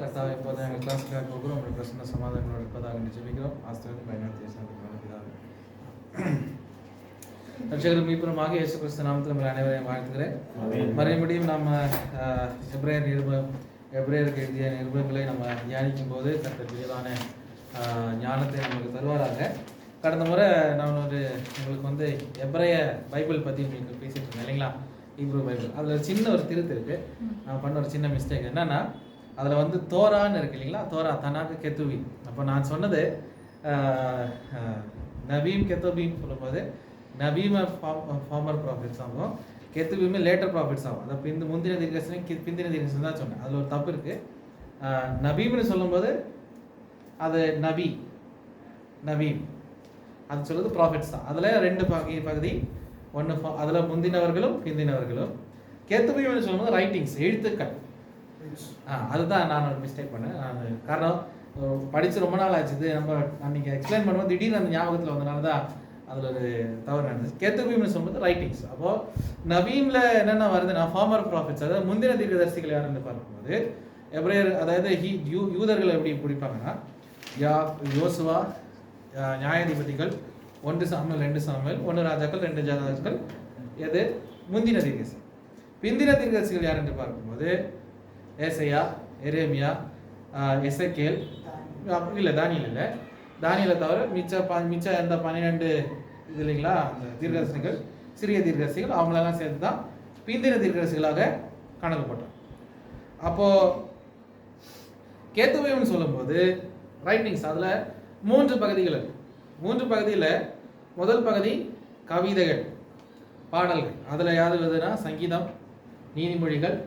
கர்த்தாவே இப்போது எங்கள் கிளாஸுக்காக போகிறோம். உங்களுடைய பிரசன்ன சமாதானங்களோடு இருப்பதாக நிச்சயிக்கிறோம். ஆஸ்திரேலியா பயன்படுத்திய சாப்பிடுவாங்க. ரட்சகரும் மீட்பருமாக இயேசு கிறிஸ்து நாமத்தில் உங்கள் அனைவரையும் வாழ்த்துகிறேன். மறுபடியும் நம்ம எபிரேயருக்கு எழுதிய நிருபங்களை நம்ம தியானிக்கும் போது கர்த்தர் பெரியதான ஞானத்தை நமக்கு தருவாராக. கடந்த முறை நான் உங்களுக்கு வந்து எபிரேய பைபிள் பற்றி உங்களுக்கு பேசிட்டு இருந்தேன் இல்லைங்களா, ஹீப்ரு பைபிள். அதில் சின்ன ஒரு திருத்து இருக்குது. நான் பண்ண ஒரு சின்ன மிஸ்டேக் என்னென்னா, அதில் வந்து தோரான்னு இருக்கு இல்லைங்களா, தோரா தனாக்கு கெத்துவி. அப்போ நான் சொன்னது நபீம் கெத்துபீம் சொல்லும்போது நபீம ஃபார்மர் ப்ராஃபிட்ஸ் ஆகும், கெத்துபீமே லேட்டர் ப்ராஃபிட்ஸ் ஆகும். அதை முந்தின தீர்க்கதரிசனி பிந்தின தீர்க்கதரிசனி தான் சொன்னேன். அதில் ஒரு தப்பு இருக்குது. நபீம்னு சொல்லும்போது அது நபீம் அது சொல்லுது ப்ராஃபிட்ஸ் தான். அதில் ரெண்டு பகுதி, ஒன்று அதில் முந்தினவர்களும் பிந்தினவர்களும். கெத்துபீம்னு சொல்லும்போது ரைட்டிங்ஸ், எழுத்துக்கள். அதுதான் நான் ஒரு மிஸ்டேக் பண்ணேன். காரணம் படித்து ரொம்ப நாள் ஆச்சு. இது நம்ம அன்றைக்கி எக்ஸ்பிளைன் பண்ணுவோம், திடீர்னு அந்த ஞாபகத்தில் வந்தனால தான் அதில் ஒரு தவறு நடந்துச்சு. கெத்துபீம்னு சொல்லும்போது ரைட்டிங்ஸ். அப்போது நபீமில் என்னென்ன வருதுன்னா ஃபார்மர் ப்ராஃபிட்ஸ், அதாவது முந்தின தீர்க்கதரிசிகள் யாருன்னு பார்க்கும்போது எபிரேயர், அதாவது யூதர்கள் எப்படி பிடிப்பாங்கன்னா யோசுவா, நியாயாதிபதிகள், 1 சாமுவேல் 2 சாமுவேல், 1 ராஜாக்கள் 2 ராஜாக்கள். எது முந்தின தீர்க்கதரிசி. பிந்தின தீர்க்கதரிசிகள் யார் என்று பார்க்கும்போது ஏசையா, எரேமியா, எசேக்கியேல், இல்லை தானியேல் இல்லை, தானியேலை தவிர மிச்ச எந்த 12 இது இல்லைங்களா அந்த தீர்க்கதரிசிகள், சிறிய தீர்க்கதரிசிகள், அவங்களெல்லாம் சேர்த்து தான் பிந்தின தீர்க்கதரிசிகளாக கணக்கப்பட்டோம். அப்போது கேத்துபீம்னு சொல்லும்போது ரைட்டிங்ஸ், அதில் 3 பகுதிகள் இருக்குது. 3 பகுதியில் முதல் பகுதி கவிதைகள், பாடல்கள். அதில் யாரு வருதுன்னா சங்கீதம், நீதிமொழிகள்,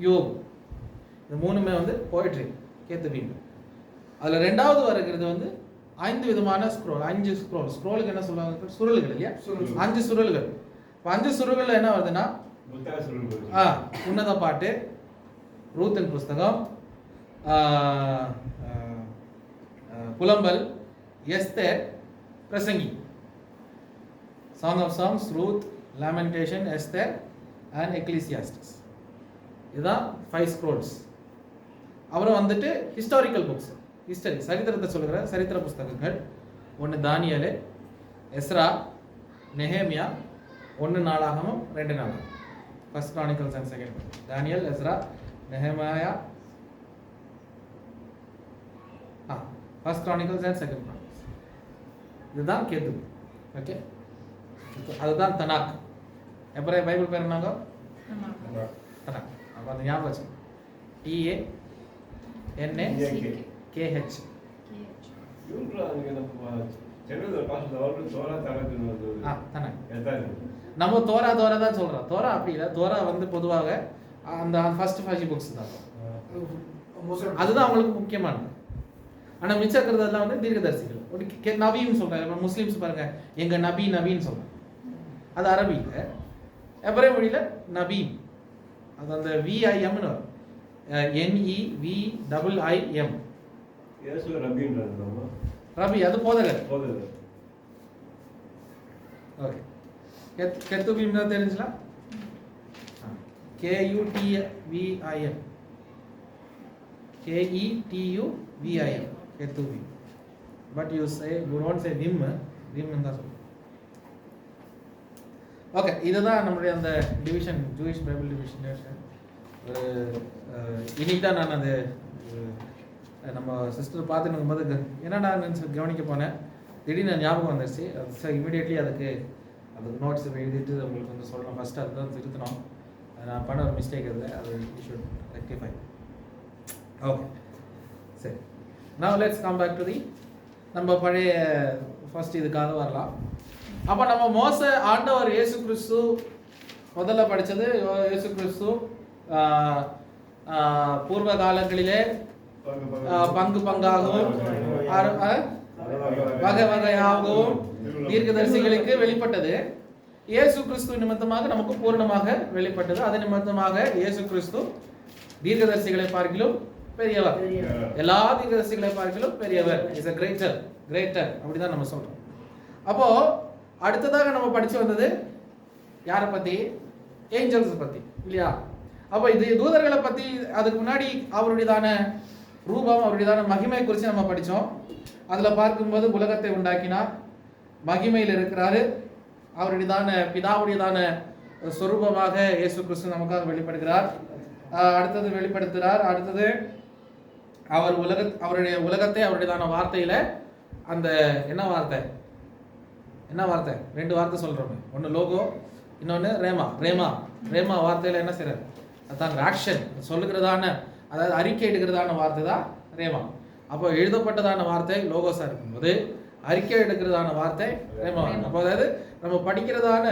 யோபு. இந்த 3மே வந்து போய்ட்ரி கேத்துபீம். அதில் 2வது வருகிறது வந்து 5 விதமான ஸ்க்ரோல். 5 ஸ்க்ரோலுக்கு என்ன சொல்லுவாங்க, சுருள்கள் இல்லையா, 5 சுருள்கள். இப்போ 5 சுருள்களில் என்ன வருதுன்னா உன்னத பாட்டு, ரூத்தின் புஸ்தகம், புலம்பல், எஸ்தர், பிரசங்கி. Song of songs, Ruth, lamentation, Esther and Ecclesiastes. இதுதான் 5 ஸ்க்ரோல்ஸ். அப்புறம் வந்துட்டு ஹிஸ்டாரிக்கல் புக்ஸ், ஹிஸ்டரி, சரித்திரத்தை சொல்லுகிற சரித்திர புஸ்தகங்கள். 1 தானியேல், எஸ்ரா, நெஹேமியா, 1 நாளாகமம், 2 நாளாகமம். First Chronicles and second. Daniel, Ezra, Nehemiah, first Chronicles and second Chronicles. இதுதான் கேது. ஓகே, அதுதான் தனாக். எபிரேய பைபிள் பேர் என்னங்க? தனாக். அப்போ அந்த ஞாபகம் வச்சு TANAKH. நம்ம தோரா தான் சொல்றோம். தோரா அப்படி இல்லை. தோரா வந்து பொதுவாக அந்த ஃபர்ஸ்ட் 5 புக்ஸ் தான், அதுதான் அவங்களுக்கு முக்கியமானது. ஆனால் மிச்சம் இருக்கிறதெல்லாம் வந்து தீர்க்கதரிசிகள். ஒரு நபின்னு சொல்றாங்க. முஸ்லீம்ஸ் பாருங்க, எங்க நபின்னு சொல்றாங்க. அது அரபியில். எபிரேய மொழியில் நபீம், அது அந்த VIMனு வரும், NEVIIM. ரபி அது போதகர். ஓகே, கெத்துபீம் தான் தெரிஞ்சுலாம். KUTVIM, KETUVIM, Ketuvim. But you don't say விம் தான் சொல்லுவோம். ஓகே, இதுதான் நம்மளுடைய அந்த டிவிஷன், ஜூயிஷ் பைபிள் டிவிஷன். இன்னைக்கு தான் நான் அது நம்ம சிஸ்டர் பார்த்துன்னு இருக்கும்போது என்னடா கவனிக்க போனேன். திடீர்னு ஞாபகம் வந்துருச்சு. அது இமீடியட்லி அதுக்கு நோட்ஸ் எழுதிட்டு உங்களுக்கு வந்து சொல்லணும். ஃபஸ்ட்டு அதுதான் திருத்தணும். நான் பண்ண ஒரு மிஸ்டேக் அது யூ ஷுட் ரெக்டிஃபை. ஓகே, சரி. Now let's come back to the நம்ம பழைய ஃபர்ஸ்ட் இதுக்காக வரலாம். அப்போ நம்ம ஆண்டவர் இயேசு கிறிஸ்து முதல்ல படித்தது, இயேசு கிறிஸ்து பூர்வ காலங்களிலே பங்காகவும் வகையாகவும் தீர்க்கதரிசிகளுக்கு வெளிப்பட்டது. இயேசு கிறிஸ்து நிமித்தமாக நமக்கு பூர்ணமாக வெளிப்பட்டது. அது நிமித்தமாக இயேசு கிறிஸ்து தீர்க்கதரிசிகளை பார்க்கிலும் பெரியவர், எல்லா தீர்க்கதரிசிகளை பார்க்கிலும் பெரியவர். இஸ் a greater அப்படிதான் நம்ம சொல்றோம். அப்போ அடுத்ததாக நம்ம படிச்சு வந்தது யாரை பத்தி? ஏஞ்சல்ஸ் பத்தி இல்லையா? அப்போ இது தூதர்களை பற்றி அதுக்கு முன்னாடி அவருடையதான ரூபம், அவருடையதான மகிமை குறித்து நம்ம படித்தோம். அதில் பார்க்கும்போது உலகத்தை உண்டாக்கினார், மகிமையில் இருக்கிறாரு, அவருடையதான பிதாவுடையதான சொரூபமாக இயேசு கிறிஸ்து நமக்காக வெளிப்படுகிறார். அடுத்தது வெளிப்படுத்துகிறார். அடுத்தது அவர் அவருடைய உலகத்தை அவருடையதான வார்த்தையில் அந்த என்ன வார்த்தை 2 வார்த்தை சொல்கிறோமே, ஒன்று லோகோ, இன்னொன்று ரேமா வார்த்தையில் என்ன செய்கிறார், அதுதான் ஆக்ஷன் சொல்லுகிறதான, அதாவது அறிக்கை எடுக்கிறதான வார்த்தை தான் ரேமா. அப்போ எழுதப்பட்டதான வார்த்தை லோகோஸாக இருக்கும்போது அறிக்கை எடுக்கிறதான வார்த்தை ரேமா. அப்போ அதாவது நம்ம படிக்கிறதான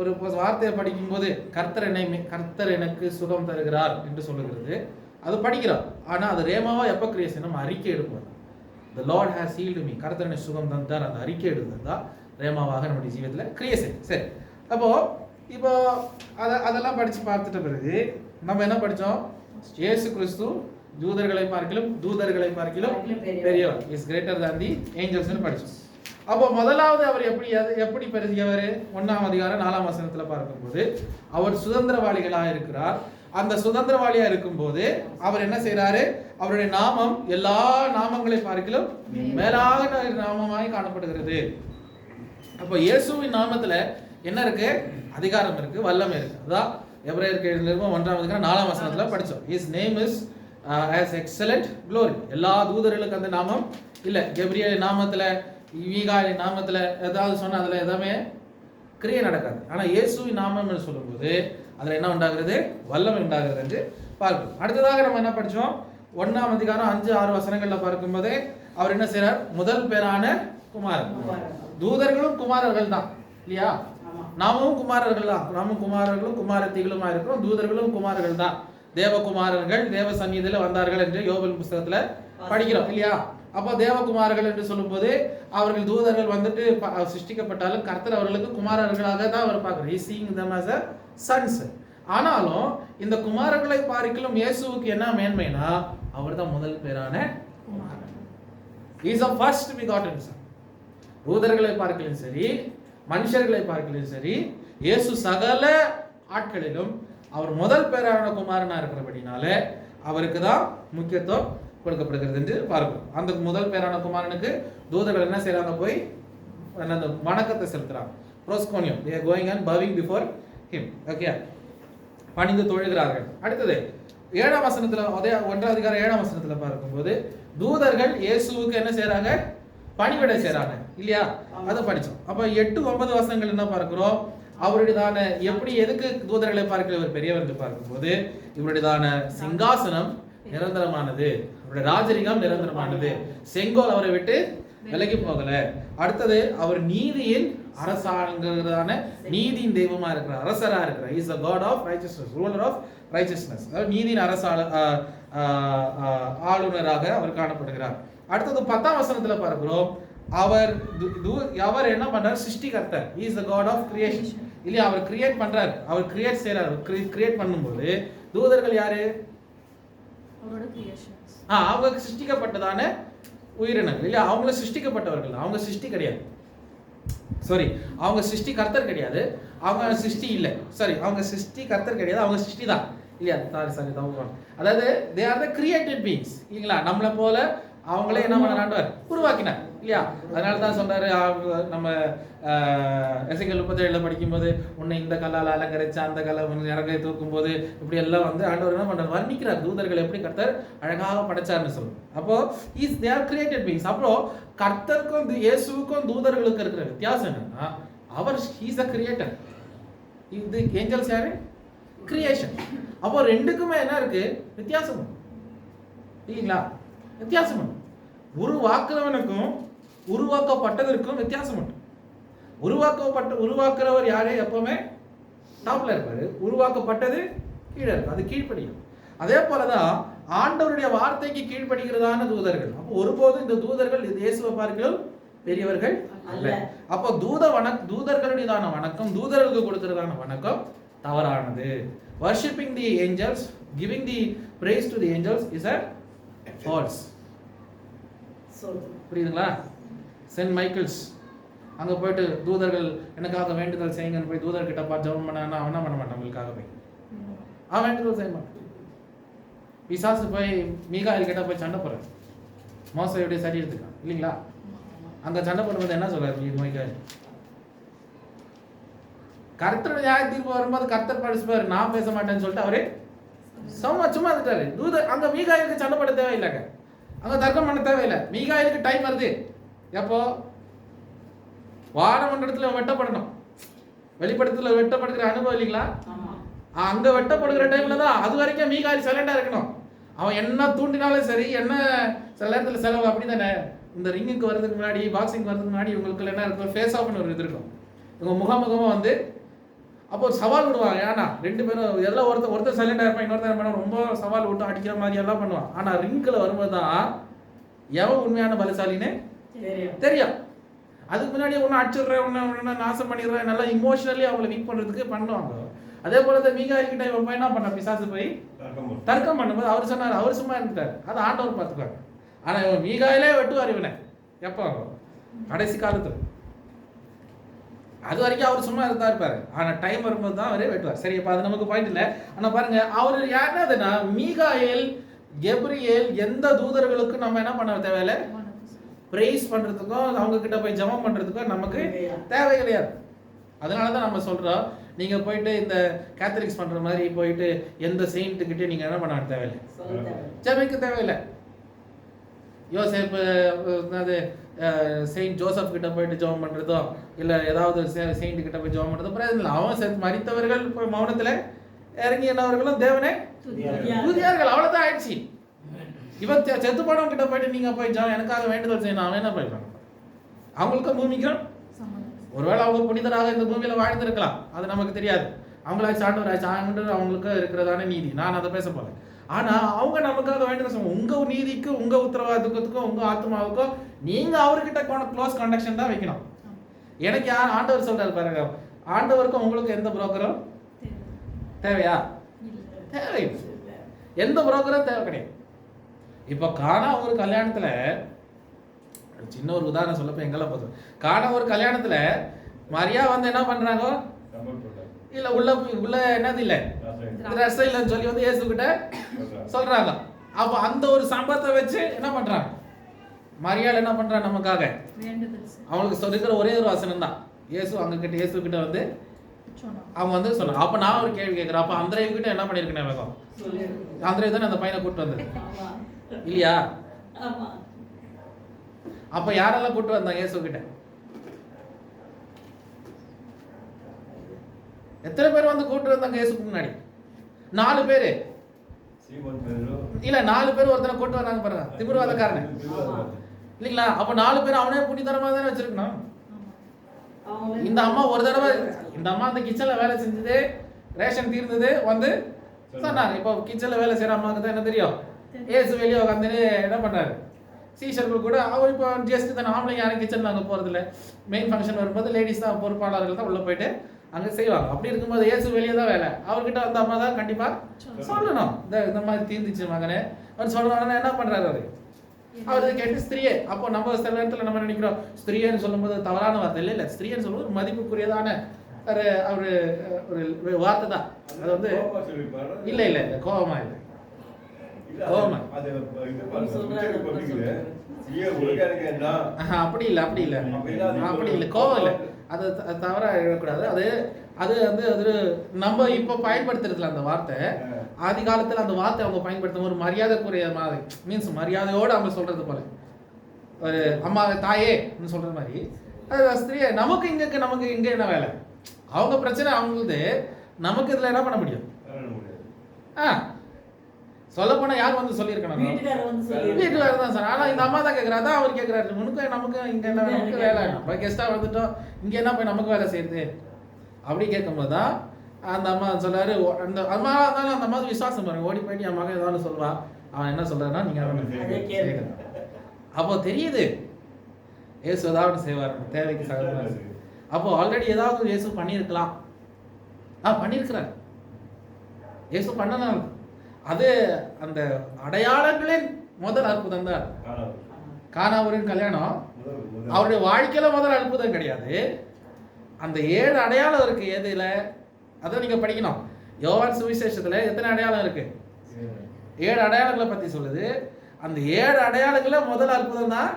ஒரு வார்த்தையை படிக்கும்போது கர்த்தர் எனக்கு சுகம் தருகிறார் என்று சொல்லுகிறது, அது படிக்கிறோம். ஆனால் அது ரேமாவா எப்போ கிரியேஷன், நம்ம அறிக்கை எடுப்போம். The Lord has healed me, கர்த்தர் எனக்கு சுகம் தந்தார், அந்த அறிக்கை எடுக்கிறது தான் ரேமாவாக நம்முடைய ஜீவிதத்தில் கிரியேஷன். சரி, இப்போ அதெல்லாம் படித்து பார்த்துட்ட பிறகு நம்ம என்ன படித்தோம், இயேசு கிறிஸ்து தூதர்களை பார்க்கிலும் பெரியவர், is greater than the angels படித்தோம். அப்போ முதலாவது அவர் எப்படி பெரியவர், 1ஆம் அதிகாரம் 4ஆம் வசனத்தில் பார்க்கும்போது அவர் சுதந்திரவாளிகளாக இருக்கிறார். அந்த சுதந்திரவாளியா இருக்கும்போது அவர் என்ன செய்யறாரு, அவருடைய நாமம் எல்லா நாமங்களை பார்க்கிலும் மேலாக நாமமாய் காணப்படுகிறது. அப்போ இயேசுவின் நாமத்துல என்ன இருக்கு, அதிகாரம் இருக்கு, வல்லமை இருக்கு. அதான் எபிரேயருக்கு எழுதின நிருபம் 1ஆம் அதிகாரம் 4ஆம் வசனத்துல படிச்சோம். His name is as excellent glory. எல்லா தூதர்களுக்கு அந்த நாமம் இல்ல. கெப்ரியேல் நாமத்துல, மீகாயில் நாமத்துல ஏதாவது சொன்னா அதுல எதுவுமே கிரியை நடக்காது. ஆனா இயேசுவின் நாமம் என்று சொல்லும்போது அதுல என்ன உண்டாகிறது, வல்லமை உண்டாகிறது என்று பார்க்கணும். அடுத்ததாக நம்ம என்ன படிச்சோம், 1ஆம் அதிகாரம் 5-6 வசனங்கள்ல பார்க்கும்போதே அவர் என்ன செய்யறார், முதல் பேரான குமாரன். தூதர்களும் குமாரர்கள் தான் இல்லையா, நாமும் குமாரர்கள் தான், நாமும் குமாரர்களும் குமாரத்திகளுமா இருக்கிறோம், தூதர்களும் குமாரர்கள் தான். தேவகுமாரர்கள் தேவ சந்நிதியில வந்தார்கள் என்று யோபேல் புஸ்தகத்துல படிக்கிறோம் இல்லையா. அப்போ தேவகுமாரர்கள் என்று சொல்லும்போது அவர்கள் தூதர்கள் வந்துட்டு சிருஷ்டிக்கப்பட்டாலும் கர்த்தர் அவர்களுக்கு குமாரர்களாக தான் அவர் பார்க்கிறார். He seeing them as a sons. ஆனாலும் இந்த குமாரர்களை பார்க்கிலும் இயேசுவுக்கு என்ன மேன்மைனா அவர் தான் முதல் பேரான குமாரன். He is the first begotten son. தூதர்களை பார்க்கலும் சரி, மனுஷர்களை பார்க்கலும் சரி, இயேசு சகல ஆட்களிலும் அவர் முதல் பேரான குமாரனா இருக்கிறபடினால அவருக்கு தான் முக்கியத்துவம் கொடுக்கப்படுகிறது என்று பார்க்கிறோம். அந்த முதல் பேரான குமாரனுக்கு தூதர்கள் என்ன செய்யறாங்க, போய் அந்த வணக்கத்தை செலுத்துறாங்க. ப்ரோஸ்கோனியம், they are going and bowing before him. Okay, பணிந்து தொழுகிறார்கள். அடுத்தது 7ஆம் வசனத்துல, அதே 1ஆம் அதிகாரம் 7ஆம் வசனத்துல பார்க்கும்போது தூதர்கள் இயேசுவுக்கு என்ன செய்யறாங்க, பணிவிடை செய்யறாங்க இல்லையா, அதை படிச்சோம். அப்ப 8-9 வசனங்கள் என்ன பார்க்கிறோம், அவருடையதான எப்படி எதுக்கு தூதர்களை பார்க்கிற ஒரு பெரியவர் என்று பார்க்கும்போது இவருடையதான சிங்காசனம் நிரந்தரமானது, அவருடைய ராஜரிகம் நிரந்தரமானது, செங்கோல் அவரை விட்டு விலகி போகல. அடுத்தது அவர் நீதியின் அரசாங்கிறதான நீதியின் தெய்வமா இருக்கிற அரசரா இருக்கிறார். Is a god of righteousness, ruler of righteousness. நீதியின் ஆளுநராக அவர் காணப்படுகிறார். அடுத்தது 10ஆம் வசனத்துல பார்க்கிறோம், அவர் என்ன பண்றார், சிருஷ்டிகர்த்தர். He is the god of creation. இல்லையா, அவர் கிரியேட் பண்றார், அவர் கிரியேட் செய்யறார். கிரியேட் பண்ணும்போது தூதர்கள் யாரு, அவங்க சிருஷ்டிக்கப்பட்டதான உயிரினங்கள் இல்லையா, அவங்கள சிருஷ்டிக்கப்பட்டவர்கள், அவங்க சிருஷ்டி கிடையாது. சாரி, அவங்க சிருஷ்டி கர்த்தர் கிடையாது, அவங்க சிருஷ்டி இல்லை. சாரி, அவங்க சிருஷ்டி கர்த்தர் கிடையாது, அவங்க சிருஷ்டி தான் இல்லையா. சாரி தப்பு. அதாவது they are the created beings இல்லைங்களா, நம்மளை போல அவங்களே என்ன பண்ணாண்டவர் உருவாக்கினார் இல்லையா. அதனால தான் சொல்றாரு, நம்ம எசேக்கியேல் 37 படிக்கும்போது உன்னை இந்த கல்லால் அலங்கரிச்சு அந்த கல்லை இறங்கை தூக்கும் போது இப்படி எல்லாம் வந்து ஆண்டவர் என்ன பண்றாரு, வர்ணிக்கிறார் தூதர்கள் எப்படி கர்த்தர் அழகாக படைச்சார்னு சொல்லுவோம். அப்போ they are created beings. அப்புறம் கர்த்தருக்கும் இயேசுவுக்கும் தூதர்களுக்கு இருக்கிற வித்தியாசம் என்னன்னா, அவர் he is a creator, இது ஏஞ்சல்ஸ் யாரு, கிரியேஷன். அப்போ ரெண்டுக்குமே என்ன இருக்கு, வித்தியாசம் இல்லைங்களா, வித்தியாசம். உருவாக்குறவனுக்கும் உருவாக்கப்பட்டதற்கும் வித்தியாசம் உண்டு. உருவாக்குறவர் யாரே எப்பவுமே டாப்ல இருப்பாரு, உருவாக்கப்பட்டது கீழே இருக்கு, அது கீழ்ப்படியும். அதே போலதான் ஆண்டவருடைய வார்த்தைக்கு கீழ்ப்படுகிறதான தூதர்கள். அப்போ ஒருபோதும் இந்த தூதர்கள் இயேசுவை பார்க்கிறோம் பெரியவர்கள் அல்ல. அப்போ தூதர்களுடையதான வணக்கம், தூதர்களுக்கு கொடுக்கிறதான வணக்கம் தவறானது. Worshipping the angels, giving the praise to the angels is a false. புரியுதுங்களா? சென்ட் மைக்கேல்ஸ் அங்கே போயிட்டு தூதர்கள் எனக்காக வேண்டுதல் செய்யுங்கன்னு போய் தூதர்கிட்ட பார்த்து ஜெபம் பண்ணா அவன் என்ன பண்ண மாட்டான், உங்களுக்காக போய் அவன் வேண்டுதல் செய்ய மாட்டான். பிசாசு போய் மீகாயில் கிட்ட போய் சண்டை போடுறான், மோசம் எப்படி சரி எடுத்துக்கான் இல்லைங்களா? அங்க சண்டை போடும்போது என்ன சொல்றாரு மீகாயில்? கர்த்தருடைய நியாய தீர்ப்பு வரும்போது கர்த்தர் படிச்சுப்பாரு, நான் பேச மாட்டேன்னு சொல்லிட்டு அவரு சும்மா இருந்துட்டாரு. அங்க மீகாயிலுக்கு சண்டை போட தேவையில்லைங்க, அங்க தர்க்கம் பண்ண தேவையில்லை. மீகாயிலுக்கு டைம் வருது. எப்போ? வானமண்டலத்துல வெட்டப்படணும். வெளிப்படத்துல வெட்டப்படுகிற அனுபவம் இல்லைங்களா? அங்க வெட்டப்படுகிற டைம்ல தான். அது வரைக்கும் மீகாயில் சைலண்டா இருக்கணும். அவன் என்ன தூண்டினாலும் சரி, என்ன சில நேரத்தில் செலவு அப்படி தானே. இந்த ரிங்குக்கு வர்றதுக்கு முன்னாடி, பாக்ஸிங் வர்றதுக்கு முன்னாடி இவங்களுக்கு என்ன இருக்கும், ஃபேஸ் ஆஃப்னு ஒரு இது இருக்கும். இவங்க முகமுகமா வந்து அப்போ ஒரு சவால் விடுவாங்க. ஏன்னா ரெண்டு பேரும் எல்லாம் ஒருத்தர் சைலண்டா இருப்பான், இன்னொருத்தர் பண்ண ரொம்ப சவால் விட்டு அடிக்கிற மாதிரி எல்லாம் பண்ணுவான். ஆனா ரிங்கில் வரும்போது தான் எவன் உண்மையான பலசாலின்னு தெரியும். அதுக்கு முன்னாடி ஒன்று அடிச்சிடுறேன், ஒன்று நாசம் பண்ணிடுறேன், நல்லா இமோஷனலி அவங்களை வீக் பண்ணுறதுக்கு பண்ணுவாங்க. அதே போல தான் மீகாயில் கிட்ட இவன் போய் என்ன பண்ண, பிசாசு போய் தர்க்கம் பண்ணும்போது அவர் சொன்னார், அவர் சும்மா இருந்துட்டார், அது ஆண்டவர் பார்த்துக்குவாங்க. ஆனால் இவன் மீகாயிலே வெட்டுவார் இவனை. எப்போ? கடைசி காலத்தில். அது வரைக்கும் அவர் சும்மா இருந்தா இருப்பாரு, ஆனால் டைம் வரும்போது தான் அவரே வெட்டுவார். சரி, இப்போ அது நமக்கு பாயிண்ட் இல்லை. ஆனால் பாருங்க, அவர் யாருன்னா மீகாயில் கெப்ரியேல் எந்த தூதர்களுக்கும் நம்ம என்ன பண்ண தேவையில்லை, பிரைஸ் பண்றதுக்கும் அவங்க கிட்ட போய் ஜெபம் பண்றதுக்கும் நமக்கு தேவை கிடையாது. அதனால தான் நம்ம சொல்றோம், நீங்க போயிட்டு இந்த கேத்தலிக்ஸ் பண்ற மாதிரி போயிட்டு எந்த செயின்ட் கிட்டே நீங்க என்ன பண்ண தேவையில்லை, ஜெபிக்க தேவையில்லை. யோசேப்பு அது செயின்ட் ஜோசப் கிட்ட போயிட்டு ஜெபம் பண்றதோ இல்லை ஏதாவது செயின்ட் கிட்ட போய் ஜெபம் பண்றதோ பிரயோஜனம் இல்லை. அவன் மரித்தவர்கள் போய் மௌனத்தில் இறங்கி என்னவர்களும் தேவனே துதியார்கள், அவ்வளோதான் ஆயிடுச்சு. இவன் செத்து போனவன் கிட்ட போயிட்டு நீங்க போய் எனக்காக வேண்டுதல் செய்யணும், அவன் என்ன போயிடுறான்? அவங்களுக்கும் பூமிக்கும் ஒருவேளை அவங்க புனிதராக இந்த பூமியில வாழ்ந்திருக்கலாம், அது நமக்கு தெரியாது. அவங்களாச்சும் ஆண்டவர் அவங்களுக்கு இருக்கிறதான நீதி, நான் அதை பேச போல. ஆனா அவங்க நமக்காக வேண்டுதல் செய்வோம். உங்க நீதிக்கு, உங்க உத்தரவாதத்துக்கும், உங்க ஆத்மாவுக்கும் நீங்க அவர்கிட்ட க்ளோஸ் கனெக்ஷன் தான் வைக்கணும். எனக்கு யார் ஆண்டவர் சொல்றாரு பாருங்க, ஆண்டவருக்கும் உங்களுக்கு எந்த புரோக்கரும் தேவையா? தேவை. எந்த புரோக்கரும் தேவை கிடையாது. இப்போ காணா ஒரு கல்யாணத்துல, சின்ன ஒரு உதாரணம் சொல்லப்போ எங்கெல்லாம் போதும், காணா ஒரு கல்யாணத்துல மரியா வந்து என்ன பண்றாங்க, இல்ல உள்ள என்னது இல்ல ட்ரெஸ் இல்லைன்னு சொல்லி வந்து இயேசு கிட்ட சொல்றாங்க. அப்போ அந்த ஒரு சம்பவத்தை வச்சு என்ன பண்றாங்க, மரியாள் என்ன பண்றாங்க நமக்காக, அவங்களுக்கு சொல்லிக்கிற ஒரே ஒரு வசனம் தான். இயேசு கிட்ட வந்து அவங்க வந்து சொன்னாங்க. அப்ப நான் ஒரு கேள்வி கேட்கிறேன், அப்ப அந்திரேயு கிட்ட என்ன பண்ணிருக்கேன், அந்திரேயு தானே அந்த பையனை கூப்பிட்டு வந்தது இல்லையா? அப்ப யாரெல்லாம் கூட்டு வந்தாங்க இயேசு கிட்ட? எத்தனை பேர் வந்து கூட்டு வந்தாங்க இயேசுக்கு முன்னாடி? 4 பேரு இல்ல, 4 பேர் ஒருத்தனை கூட்டு வந்தாங்க பாருங்க, திமிர்வாதக்காரன் இல்லைங்களா? அப்ப 4 பேர் அவனே புனிதரமா தானே வச்சிருக்கணும். இந்த அம்மா ஒரு தடவை, இந்த அம்மா அந்த கிச்சன்ல வேலை செஞ்சது, ரேஷன் தீர்ந்தது வந்து சொன்னாங்க. இப்போ கிச்சன்ல வேலை செய்யற அம்மாவுக்கு தான் என்ன தெரியும், ஏசு வெளியே உட்காந்து என்ன பண்றாரு, சீஷர்கள் கூட அவர் இப்போ ஜஸ்ட் தான், ஆம்பளை யாரும் கிச்சன்ல அங்கே போறது இல்லை. மெயின் ஃபங்க்ஷன் வரும்போது லேடிஸ் தான், பொறுப்பாளர்கள் தான் உள்ள போயிட்டு அங்கே செய்வாங்க. அப்படி இருக்கும்போது ஏசு வெளியே தான் வேலை, அவர்கிட்ட அந்த அம்மா தான் கண்டிப்பா சொல்லணும், இந்த மாதிரி தீர்ந்துச்சு மகனே அவர் சொல்லணும். என்ன பண்றாரு அவரு கேட்டு ஸ்திரியே. அப்போ நம்ம சில நேரத்தில் நம்ம நினைக்கிறோம் ஸ்திரியன்னு சொல்லும்போது தவறான வார்த்தை இல்லை, ஸ்திரியன்னு சொல்லும்போது ஒரு மதிப்புக்குரியதான ஒரு வார்த்தை தான். அது வந்து இல்லை கோபமா இல்லை, கோபமா அப்படி இல்லை கோபம் இல்லை, அது தவறா எழுதக்கூடாது. அது வந்து அது நம்ம இப்போ பயன்படுத்துறதுல அந்த வார்த்தை, ஆதி காலத்தில் அந்த வார்த்தை அவங்க பயன்படுத்தும் ஒரு மரியாதைக்குரிய மாதிரி, மீன்ஸ் மரியாதையோடு அவங்க சொல்றது போல, ஒரு அம்மா தாயே சொல்ற மாதிரி. அது ஸ்திரியே. நமக்கு இங்க என்ன வேலை, அவங்க பிரச்சனை அவங்களுக்கு, நமக்கு இதுல என்ன பண்ண முடியும்? சொல்ல போனா யார் வந்து சொல்லியிருக்கணும், வீட்டுக்காரர் தான் சார். ஆனா இந்த அம்மா தான் கேட்கறா, அதான் அவர் கேட்கிறாரு, உனக்கு நமக்கு இங்க என்ன, நமக்கு வேலை, நம்ம கெஸ்டா வந்துட்டோம், இங்க என்ன போய் நமக்கு வேலை செய்யுது அப்படி கேட்கும்போது தான் அந்த அம்மா சொல்றாரு. அந்த அம்மா இருந்தாலும் அந்த அம்மா விசுவாசம் பாருங்க, ஓடி போயிட்டு என் மகன் ஏதாவது சொல்வா, அவன் என்ன சொல்றாருன்னா நீங்க அப்போ தெரியுது இயேசு ஏதாவது செய்வார் தேவைக்கு சகஜமா. அப்போ ஆல்ரெடி ஏதாவது இயேசு பண்ணியிருக்கலாம், பண்ணியிருக்கிறார் இயேசு பண்ணலாம். அது அந்த அடையாளங்களின் முதல் அற்புதம் தான். கானாவூரின் கல்யாணம் அவருடைய வாழ்க்கையில முதல் அற்புதம் கிடையாது, அந்த 7 அடையாளம் இருக்கு. எதுல அதை நீங்க படிக்கணும். யோவான் சுவிசேஷத்துல எத்தனை அடையாளம் இருக்கு? 7 அடையாளங்களை பத்தி சொல்லுது. அந்த 7 அடையாளங்கள முதல் அற்புதம் தான்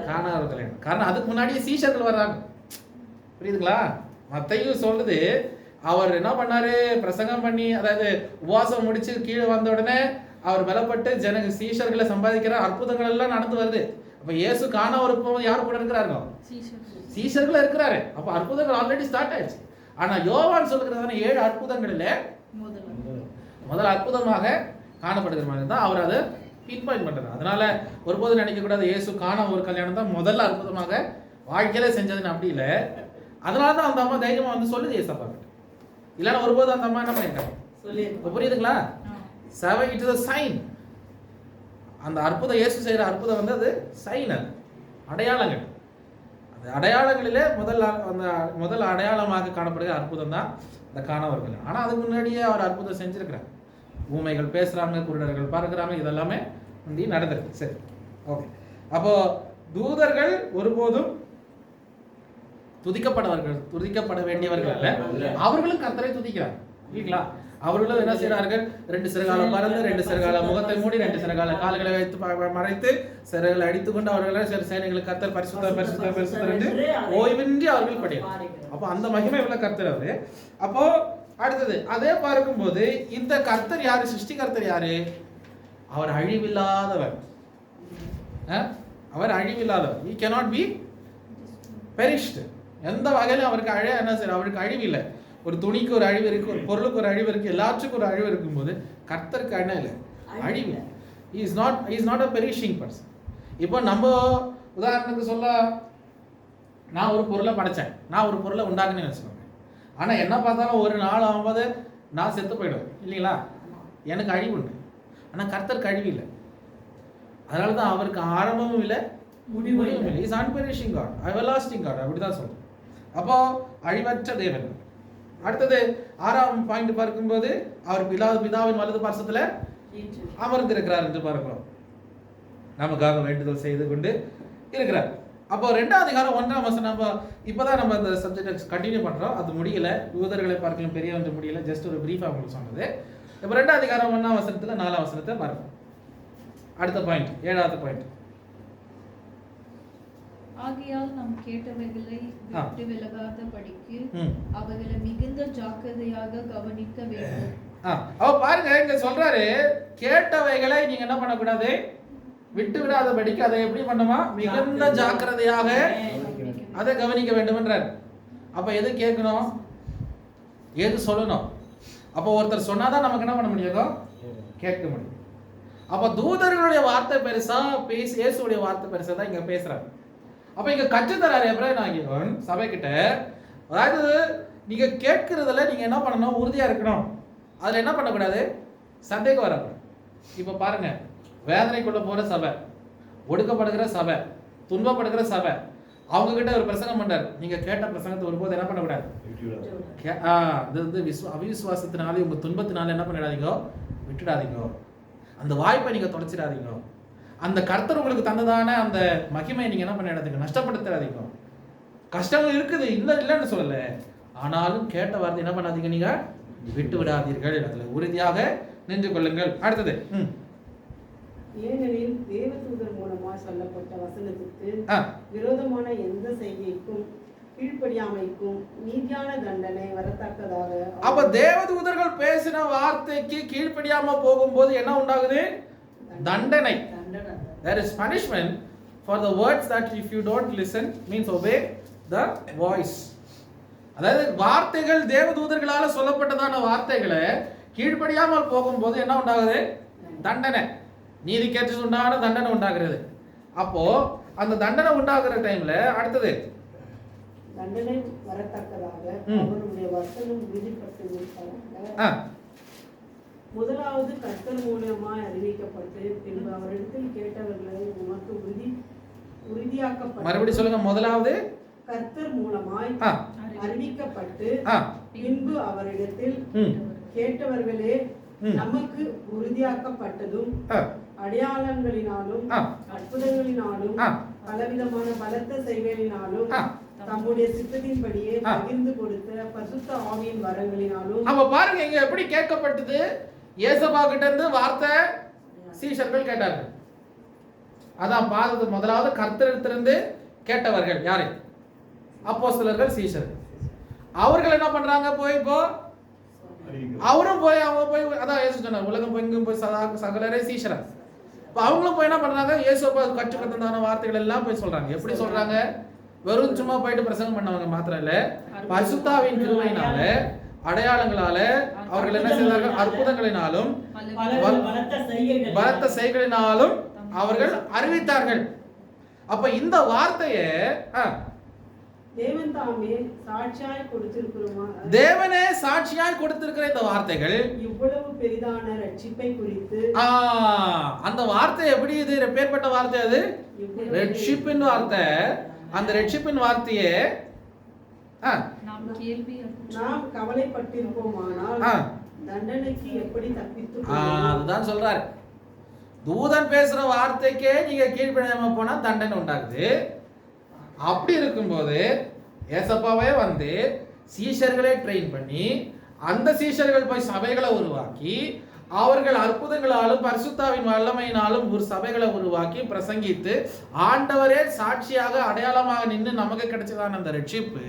கானா ஒரு கல்யாணம். காரணம் அதுக்கு முன்னாடியே சீஷர்கள் வர்றாங்க. புரியுதுங்களா? மத்தேயு சொல்லுது, அவர் என்ன பண்ணாரு, பிரசங்கம் பண்ணி, அதாவது உபவாசம் முடிச்சு கீழே வந்த உடனே அவர் பலப்பட்டு சீஷர்களை சம்பாதிக்கிற அற்புதங்கள் எல்லாம் நடந்து வருது. அப்ப இயேசு கானா ஒரு யார் கூட இருக்கிறாருங்க? சீஷர்கள் இருக்கிறாரு. அப்ப அற்புதங்கள் ஆல்ரெடி ஸ்டார்ட் ஆயிடுச்சு. ஆனா யோவான் சொல்லுகிறதான 7 அற்புதங்கள்ல முதல் அற்புதமாக காணப்படுகிற மாதிரி தான் அவர் அதை பின்பாயிண்ட் பண்றாரு. அதனால ஒருபோது நினைக்க கூடாது இயேசு கானா ஒரு கல்யாணம் தான் முதல் அற்புதமாக வாழ்க்கையில செஞ்சதுன்னு. அப்படி இல்லை. அதனாலதான் அந்த அம்மா தைரியமா வந்து சொல்லுது ஏசப்பா கிட்ட. இல்லைன்னா ஒருபோது அந்த அம்மா என்ன பண்ணிருக்காங்க? புரியுதுங்களா? It is a sign. அந்த அற்புதம் இயேசு செய்யற அற்புதம் வந்து அது சைன், அது அடையாளங்கள். அந்த அடையாளங்களிலே முதல் அடையாளமாக காணப்படுகிற அற்புதம் தான் இந்த காணவர்கள். ஆனா அதுக்கு முன்னாடியே அவர் அற்புதம் செஞ்சிருக்கிறார். ஊமைகள் பேசுறாங்க, குருடர்கள் பார்க்கிறாங்க, இதெல்லாமே வந்து நடந்திருக்கு. சரி, ஓகே. அப்போ தூதர்கள் ஒருபோதும் துதிக்கப்பட வேண்டியவர்கள் அல்ல. அவர்களும் கர்த்தரை துதிக்கிறார். இல்லைங்களா? அவர்களும் என்ன செய்கிறார்கள்? 2 சிறகால பறந்து, 2 சிறகால முகத்தை மூடி, 2 சிறகால கால்களை வைத்து மறைத்து, சிறகுகளை அடித்துக்கொண்டு அவர்கள் சேனைகளுக்கு கர்த்தர் பரிசுத்தர் பரிசுத்தர் பரிசுத்தர் என்று ஓய்வின்றி அவர்கள் படிக்கிறார். அப்போ அந்த மகிமை உள்ள கர்த்தர் அவரு. அப்போ அடுத்தது அதே பார்க்கும்போது இந்த கர்த்தர் யாரு? சிருஷ்டி கர்த்தர் யாரு? அவர் அழிவில்லாதவர். அவர் அழிவில்லாதவர். he cannot be perished. எந்த வகையிலும் அவருக்கு அவருக்கு அழிவு இல்லை. ஒரு துணிக்கு ஒரு அழிவு இருக்கு, ஒரு பொருளுக்கு ஒரு அழிவு இருக்கு, எல்லாத்துக்கும் ஒரு அழிவு இருக்கும்போது கர்த்தருக்கு என்ன இல்லை? அழிவு. he is not a perishing person. இப்போ நம்ம உதாரணத்துக்கு சொல்ல, நான் ஒரு பொருளை படைச்சேன், நான் ஒரு பொருளை உண்டாக்குன்னு வச்சுக்கோங்க. ஆனா என்ன பார்த்தாலும் ஒரு நாள் ஆகும்போது நான் செத்து போயிடுவேன். இல்லைங்களா? எனக்கு அழிவு உண்டு. ஆனா கர்த்தருக்கு அழிவு இல்லை. அதனால தான் அவருக்கு ஆரம்பமும் இல்லை, முடிவும் இல்லை. இஸ் அன்பெரிஷிங் காட், எவர்லாஸ்டிங் காட், அப்படிதான் சொல்றோம். அப்போ அழிவற்ற தேவன். அடுத்தது 6ஆம் பாயிண்ட் பார்க்கும்போது அவர் பிதாவின் வலது பார்சத்துல அமர்ந்திருக்கிறார் என்று பார்க்கிறோம். நமக்காக வேண்டுதல் செய்து கொண்டு இருக்கிறார். அப்போ 2ஆம் அதிகாரம் 1ஆம் வசனம். நம்ம இப்போதான் நம்ம இந்த சப்ஜெக்ட் கண்டினியூ பண்றோம். அது முடியல, யூதர்களை பார்க்கலாம் பெரிய ஒன்று முடியல, ஜஸ்ட் ஒரு பிரீஃபா உங்களுக்கு சொன்னது. இப்போ 2ஆம் அதிகாரம் 1ஆம் வசனத்துல 4ஆம் வசனத்தை பார்ப்போம். அடுத்த பாயிண்ட், 7வது பாயிண்ட். ஆகையால் நாம் கேட்டவைகளை விட்டு விலகாதபடிக்கு அவைகளை மிகுந்த ஜாக்கிரதையாக கவனிக்க வேண்டும். அவ பாருங்க, இங்க சொல்றாரு கேட்டவைகளை நீங்க என்ன பண்ணக்கூடாது? விட்டு விடாதபடிக்கு அதை எப்படி பண்ணுமா? மிகுந்த ஜாக்கிரதையாக அதை கவனிக்க வேண்டும் என்றார். அப்ப எது கேட்கணும், எது சொல்லணும்? அப்ப ஒருத்தர் சொன்னாதான் நமக்கு என்ன பண்ண முடியும்? கேட்க முடியும். அப்ப தூதர்களுடைய வார்த்தை பெருசா, இயேசுடைய வார்த்தை பெருசா தான் இங்க பேசுறாரு. அப்ப இங்க கற்றுத்தராரு எபிரேயனாகியவன் சபை கிட்ட, அதாவது நீங்க கேட்கறதுல நீங்க என்ன பண்ணணும்? உறுதியா இருக்கணும். அதுல என்ன பண்ணக்கூடாது? சந்தேகம் வரக்கூடாது. இப்ப பாருங்க, வேதனைக்குள்ள போற சபை, ஒடுக்கப்படுகிற சபை, துன்பப்படுகிற சபை, அவங்க கிட்ட ஒரு பிரசங்கம் பண்றாரு. நீங்க கேட்ட பிரசங்கத்தை ஒருபோது என்ன பண்ணக்கூடாது? இது வந்து அவிசுவாசத்தினாலே உங்க துன்பத்தினால என்ன பண்ணிடாதீங்க? விட்டுடாதீங்க. அந்த வாய்ப்பை நீங்க தொலைச்சிடாதீங்க. அந்த கர்த்தர் உங்களுக்கு தந்ததான அந்த மகிமையை நீங்க என்ன பண்ணிடாதீங்க? நஷ்டப்படுத்தாதீங்க. கஷ்டங்கள் இருக்குது, இல்லைன்னு சொல்லல. ஆனாலும் கேட்ட வார்த்தை என்ன பண்ணாதீங்க? நீங்க விட்டு விடாதீர்கள். அதுல உறுதியாக நின்று கொள்ளுங்கள். அடுத்தது, ஏனெனில் தேவதூதர் மூலமா சொல்லப்பட்ட வசனத்துக்கு விரோதமான எந்த செய்கைக்கும் கீழ்ப்படியாமைக்கும் நீதியான தண்டனை வரத்தக்கதாக. அப்ப தேவதூதர்கள் பேசின வார்த்தைக்கு கீழ்ப்படியாம போகும்போது என்ன உண்டாகுது? தண்டனை. There is punishment for the words that if you don't listen means obey the voice. அதாவது வார்த்தைகள் தேவதூதர்களால சொல்லப்பட்டதான வார்த்தைகளை கீழ்ப்படியாமல் போகும்போது என்ன உண்டாகுது? தண்டனை. நீதி கேட்டு உண்டான தண்டனை உண்டாகிறது. அப்போ அந்த தண்டனை உண்டாகிற டைம்ல அடுத்தது தண்டனை வரத்தக்கதாக அவருடைய வசனம் உறுதிப்பட்டு முதலாவது கர்த்தர் மூலமாய் அறிவிக்கப்பட்டு பின்பு அவரிடத்தில் கேட்டவர்களை உமக்கு உறுதியாக்கப்பட்டு. மறுபடியும் சொல்லுங்க. முதலாவது கர்த்தர் மூலமாய் அறிவிக்கப்பட்டு பின்பு அவரிடத்தில் கேட்டவர்களே நமக்கு உறுதியாக்கப்பட்டதும் அடையாளங்களினாலும் அற்புதங்களினாலும் பலவிதமான பலத்த செய்கைகளினாலும் தம்முடைய சித்தத்தின்படியே பகிர்ந்து கொடுத்த பரிசுத்த ஆவியின் வரங்களினாலும். அப்ப பாருங்க இங்க எப்படி கேட்கப்பட்டது. இயேசுபா கிட்ட இருந்து வார்த்தை சீஷர்கள் கேட்டார்கள். அதான் முதலாவது கர்த்தரிடத்திலிருந்து கேட்டவர்கள் யாரு? அப்போஸ்தலர்கள், சீஷர்கள். அவர்கள் என்ன பண்றாங்க? இப்போ அவரும் போய் அவங்க போய் அதான் இயேசு சொன்னார், உலகம் எங்கும் போய் சகலரே சீஷரா. இப்போ அவங்களும் போய் என்ன பண்றாங்க? இயேசுபா கற்றுக்கொண்டதான வார்த்தைகள் எல்லாம் போய் சொல்றாங்க. எப்படி சொல்றாங்க? வெறும் சும்மா போயிட்டு பிரசங்கம் பண்ணவங்க மாத்திரம் இல்ல, பரிசுத்தாவின் கிருபையினால, அடையாளங்களால, அவர்கள் என்ன செய்தார்கள்? அற்புதங்களினாலும் பலத்த செய்களினாலும் அவர்கள் அறிவித்தார்கள். அப்ப இந்த வார்த்தையை தேவனே சாட்சியாய் கொடுத்திருக்கிற இந்த வார்த்தைகள் இவ்வளவு பெரிதான ரட்சிப்பை குறித்து. அந்த வார்த்தை எப்படி? இது எப்பேற்பட்ட வார்த்தை? அது ரட்சிப்பின் வார்த்தை. அந்த ரட்சிப்பின் வார்த்தையே நாம் கவலைப்பட்டிருப்போமானால் தண்டனைக்கு எப்படி தப்பித்து. அதுதான் சொல்றாரு. தூதன் பேசுற வார்த்தைக்கே நீங்க கீழ்ப்படியாம போனா தண்டனை உண்டாகுது. அப்படி இருக்கும்போது ஏசப்பாவே வந்து சீஷர்களை ட்ரெயின் பண்ணி அந்த சீஷர்கள் போய் சபைகளை உருவாக்கி அவர்கள் அற்புதங்களாலும் பரிசுத்தாவின் வல்லமையினாலும் ஒரு சபைகளை உருவாக்கி பிரசங்கித்து ஆண்டவரே சாட்சியாக அடையாளமாக நின்று நமக்கு கிடைச்சதான அந்த ரட்சிப்பு,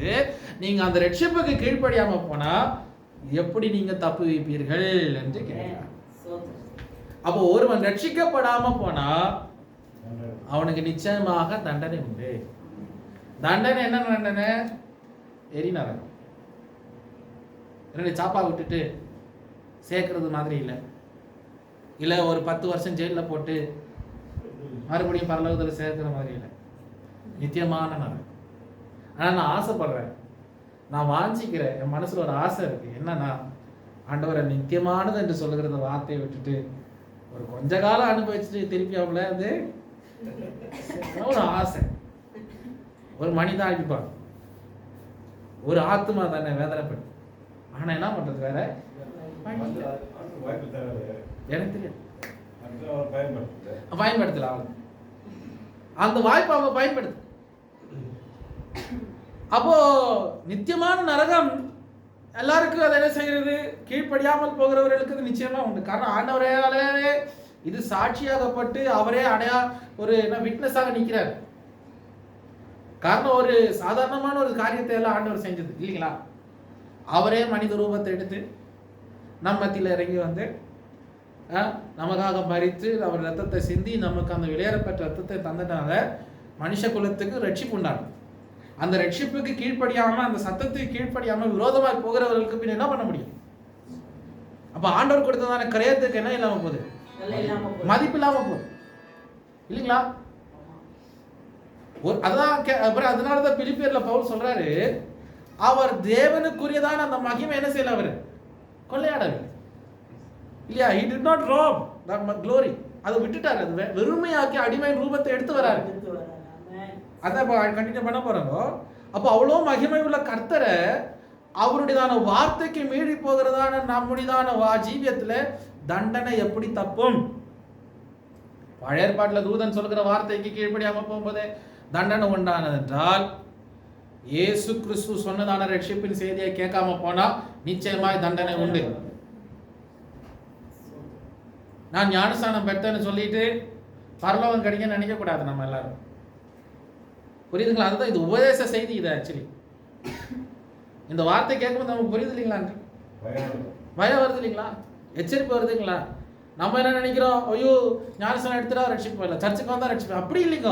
நீங்க அந்த ரட்சிப்புக்கு கீழ்ப்படியாம போனா எப்படி நீங்க தப்பு வைப்பீர்கள் என்று கேட்கிறார். அப்போ ஒருவன் ரட்சிக்கப்படாம போனா அவனுக்கு நிச்சயமாக தண்டனை உண்டு. தண்டனை என்ன தண்டனை? எரிநரகம். ரெண்டு சாப்பா விட்டுட்டு சேர்க்கறது மாதிரி இல்லை ஒரு 10 வருஷம் ஜெயிலில் போட்டு மறுபடியும் பரலோகத்தில் சேர்க்கிற மாதிரி இல்லை, நித்தியமான நரகம். ஆனால் நான் ஆசைப்படுறேன், நான் வாஞ்சிக்கிறேன், என் மனசுல ஒரு ஆசை இருக்கு. என்னன்னா, ஆண்டவரை நித்தியமானது என்று சொல்லுகிறத வார்த்தையை விட்டுட்டு ஒரு கொஞ்ச காலம் அனுபவிச்சுட்டு திருப்பி அவங்கள அது ஒரு ஆசை. ஒரு மனிதன் அழிப்பான், ஒரு ஆத்மா தானே வேதனைப்படும். ஆனா என்ன பண்றது? வேற எனக்கு தெரியும், பயன்படுத்தல. அந்த வாய்ப்பை அவங்க பயன்படுத்து. அப்போ நித்தியமான நரகம் எல்லாருக்கும் அதை என்ன செய்யறது? கீழ்ப்படியாமல் போகிறவர்களுக்கு இது நிச்சயமா உண்டு. காரணம் ஆண்டவரே இது சாட்சியாகப்பட்டு அவரே ஒரு விட்னஸாக நிற்கிறார். காரணம் ஒரு சாதாரணமான ஒரு காரியத்தை எல்லாம் ஆண்டவர் செஞ்சது இல்லைங்களா? அவரே மனித ரூபத்தை எடுத்து நம்ம மத்தியில் இறங்கி வந்து நமக்காக மரித்து அவர் ரத்தத்தை சிந்தி நமக்கு அந்த விளையாடப்பட்ட ரத்தத்தை தந்தனால மனுஷ குலத்துக்கு ரட்சிப்பு உண்டாகும். அந்த ரட்சிப்புக்கு கீழ்ப்படியாம, அந்த சத்தத்துக்கு கீழ்ப்படியாம விரோதமாய் போகிறவர்களுக்கு பின் என்ன பண்ண முடியும்? அப்ப ஆண்டவர் கொடுத்ததான கிரயத்துக்கு என்ன இல்லாம போகுது? மதிப்பு இல்லாம போகுது இல்லைங்களா? அதனாலதான் பிலிப்பியர்ல பவுல் சொல்றாரு, அவர் தேவனுக்குரியதான அந்த மகிமை என்ன செய்யல, அவர் கொள்ளையாடவில்லை இல்லையா? he did not rob that glory. அதை விட்டுட்டாரு, அது வெறுமையாக்கி அடிமையின் ரூபத்தை எடுத்து வராரு. அதான் இப்போ கண்டினியூ பண்ண போறாங்க. அப்போ அவ்வளோ மகிமை உள்ள கர்த்தரை அவருடையதான வார்த்தைக்கு மீறி போகிறதான நம்முடையதான ஜீவியத்துல தண்டனை எப்படி தப்பும்? பழைய ஏற்பாட்டில் தூதன் சொல்கிற வார்த்தைக்கு கீழ்ப்படியாம போகும்போதே தண்டனை உண்டானது என்றால், இயேசு கிறிஸ்து சொன்னதான ரட்சிப்பின் செய்தியை கேட்காம போனா நிச்சயமாய் தண்டனை உண்டு. நான் ஞானஸ்தானம் பெற்றேன்னு சொல்லிட்டு பரலோகம் கிடைக்க நினைக்க கூடாது நம்ம எல்லாரும். புரியுதுங்களா? அதுதான் இது உபதேச செய்தி. இது ஆக்சுவலி இந்த வார்த்தை கேட்கும்போது நமக்கு புரியுது இல்லைங்களா? பயம் வருது இல்லைங்களா? எச்சரிப்பு வருதுங்களா? நம்ம என்ன நினைக்கிறோம், ஐயோ ஞானஸ்தானம் எடுத்துட்டா ரட்சிப்பு இல்லை, சர்ச்சுக்கு வந்தா ரட்சிப்பு. அப்படி இல்லைங்க.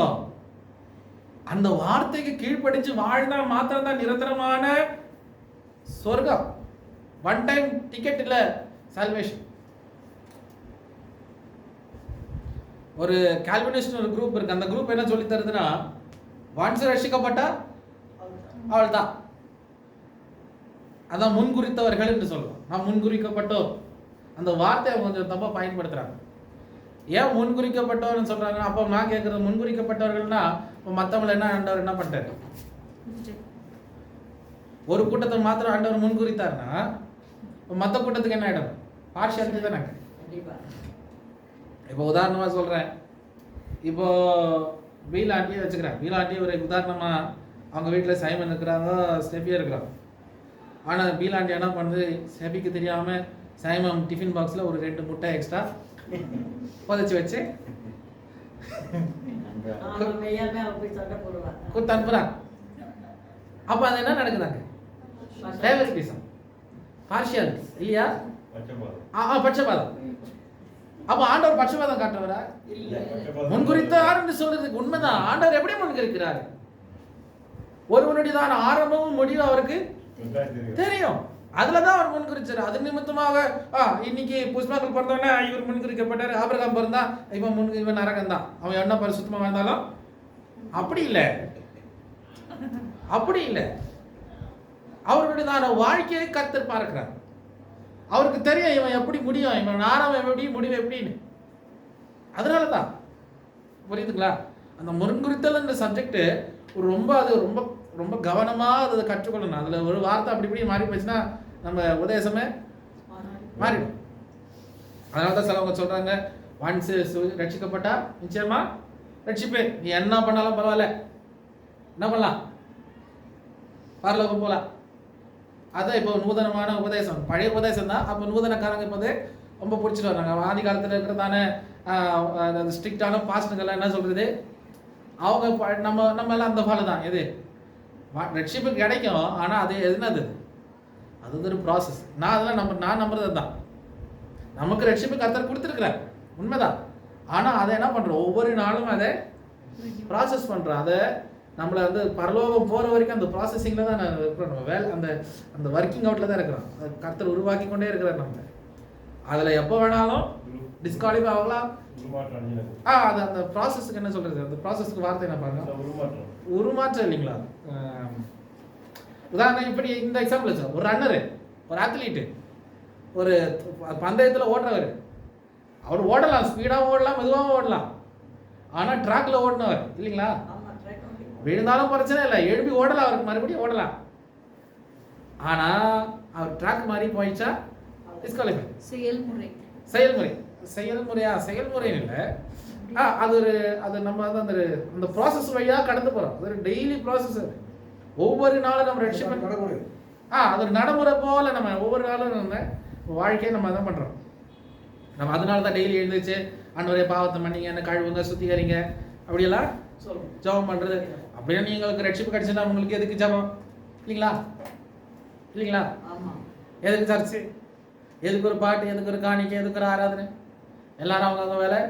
அந்த வார்த்தைக்கு கீழ்ப்படிச்சு வாழ்ந்தா மாத்திரம் தான் நிரந்தரமான சொர்க்கம். ஒன் டைம் டிக்கெட் இல்ல சால்வேஷன். ஒரு கால்வினிஸ்ட் ஒரு குரூப் இருக்கு. அந்த குரூப் என்ன சொல்லி தருதுன்னா, ஒன்ஸ் ரட்சிக்கப்பட்டா அவள் தான், அதான் முன்குறித்தவர்கள் என்று சொல்லுவோம். நான் முன்குறிக்கப்பட்டோம், அந்த வார்த்தையை கொஞ்சம் தப்பா பயன்படுத்துறாங்க. ஏன் முன்குறிக்கப்பட்டவர்னு சொல்றாங்க? அப்போ நான் கேட்கறது, முன்குறிக்கப்பட்டவர்கள்னா இப்போ மற்றவங்களை என்ன ஆண்டவர் என்ன பண்ணிட்டாரு? ஒரு கூட்டத்தை மாத்திரம் ஆண்டவர் முன்குறித்தார்னா இப்போ மற்ற கூட்டத்துக்கு என்ன ஆயிடும்? பார்ஷியாலிட்டி தானே. இப்போ உதாரணமா சொல்றேன், இப்போ வீலாண்டியை வச்சுக்கிறேன். வீலாண்டி ஒரு உதாரணமா அவங்க வீட்டில் சைமன் இருக்கிறாங்க, ஸ்டெஃபியா இருக்கிறாங்க. ஆனால் பீலாண்டி என்ன பண்ணுது, ஸ்டெஃபிக்கு தெரியாமல் சைமன் டிஃபின் பாக்ஸில் ஒரு 2 முட்டை எக்ஸ்ட்ரா புதைச்சி வச்சு கொடுத்து அனுப்புறாங்க. அப்போ அது என்ன நடக்குதாங்க? ஃபேவரிட்டிசம், பார்ஷியாலிட்டி இல்லையா? பட்சபாதம். அப்போ ஆண்டவர் பட்சபாதம் காட்டுறவரா? முன்குறித்தார் என்று சொல்றதுக்கு உண்மைதான். ஆண்டவர் எப்படி முன்குறிக்கிறார்? ஒருவனுடையதான ஆரம்பமும் முடிவு அவருக்கு தெரியும். அதுலதான் அவர் முன்குறிச்சார். அது நிமித்தமாக இன்னைக்கு புஷ்பாக்கள் பிறந்தோடனே இவர் முன்குறிக்கப்பட்டார். ஆபிரகாம் பிறந்தா இவன் நரகம் தான், அவன் என்ன பரிசுத்தமா வாழ்ந்தாலும். அப்படி இல்லை, அப்படி இல்லை. அவருடையதான வாழ்க்கையை கர்த்தர் பார்க்கிறார். அவருக்கு தெரியும் இவன் எப்படி முடியும், இவன் ஆரம்பம் எப்படி முடிவு எப்படின்னு. அதனாலதான், புரியுதுங்களா? அந்த முன்குறித்தல் சப்ஜெக்ட் ரொம்ப அது ரொம்ப ரொம்ப கவனமாக அதை கற்றுக்கொள்ளணும். அதில் ஒரு வார்த்தை அப்படி இப்படி மாறி போச்சுன்னா நம்ம உபதேசமே மாறிடும். அதனால தான் சிலவங்க சொல்கிறாங்க, ஒன்ஸ் ரட்சிக்கப்பட்டா நிச்சயமா ரட்சிப்பே, நீ என்ன பண்ணாலும் பரவாயில்ல, என்ன பண்ணலாம், பரலோகம் போகலாம். அதான் இப்போ நூதனமான உபதேசம், பழைய உபதேசம் தான். அப்போ நூதனக்காரங்க இப்போ ரொம்ப பிடிச்சிட்டு வர்றாங்க. ஆதி காலத்தில் இருக்கிறதான ஸ்ட்ரிக்டான பாஸ்டுங்கள்லாம் என்ன சொல்கிறது, அவங்க நம்ம எல்லாம் அந்த ஃபாலோ தான். எது ரட்சிப்பு கிடைக்கும், ஆனால் அது எதுனது, அது ஒரு ப்ராசஸ். நான் நம்புறது தான். நமக்கு ரட்சிப்பு கர்த்தர் கொடுத்துருக்குறார், உண்மைதான். ஆனால் அதை என்ன பண்ணுறோம், ஒவ்வொரு நாளும் அதை ப்ராசஸ் பண்ணுறோம். அதை நம்மளை வந்து பரலோகம் போகிற வரைக்கும் அந்த ப்ராசஸிங்கில் தான் நான் இருக்கிறோம். நம்ம அந்த ஒர்க்கிங் அவுட்டில் தான் இருக்கிறோம். அதை கர்த்தர் உருவாக்கி கொண்டே இருக்கிறார். நம்ம அதில் எப்போ வேணாலும் டிஸ்குவாலிஃபை ஆகலாம். அது அந்த ப்ராசஸ்க்கு என்ன சொல்கிறது, அந்த ப்ராசஸ்க்கு வார்த்தை என்ன பாருங்க, உருமாற்றம் இல்லைங்களா? உதாரணம் இப்படி இந்த எக்ஸாம்பிள் வச்சு, ஒரு ரன்னரு, ஒரு அத்லீட்டு, ஒரு பந்தயத்தில் ஓடுறவர், அவர் ஓடலாம், ஸ்பீடாகவும் ஓடலாம், மெதுவாகவும் ஓடலாம். ஆனால் ட்ராக்ல ஓடினவர் இல்லைங்களா, விழுந்தாலும் பிரச்சனை இல்லை, எழுப்பி ஓடலாம், அவருக்கு மறுபடியும் ஓடலாம். ஆனால் அவர் ட்ராக் மாதிரி போயிடுச்சா டிஸ்குவாலிஃபை. செயல்முறைன்னு இல்லை, அது நம்ம அந்த ப்ராசஸ் வழியாக கடந்து போகிறோம். அது ஒரு டெய்லி ப்ராசஸ். ஒவ்வொரு நாளும் நம்ம ரெட்ஷிப்மெண்ட் அது ஒரு நடைமுறை போல் நம்ம ஒவ்வொரு நாளும் நம்ம வாழ்க்கையை நம்ம தான் பண்ணுறோம். நம்ம அதனால தான் டெய்லி எழுந்துச்சு ஆண்டவரே பாவத்தை மன்னிங்க, என்ன கழுவுங்க, சுத்திகரிங்க, அப்படியெல்லாம் ஜெபம் பண்ணுறது. அப்படின்னா நீங்களுக்கு ரட்சிப்பு கிடைச்சுன்னா உங்களுக்கு எதுக்கு ஜெபம் இல்லைங்களா? எதுக்கு சர்ச்சு, எதுக்கு ஒரு பாட்டு, எதுக்கு ஒரு காணிக்கை, எதுக்கு ஒரு ஆராதனை? எல்லாரும் அவங்க வேலை.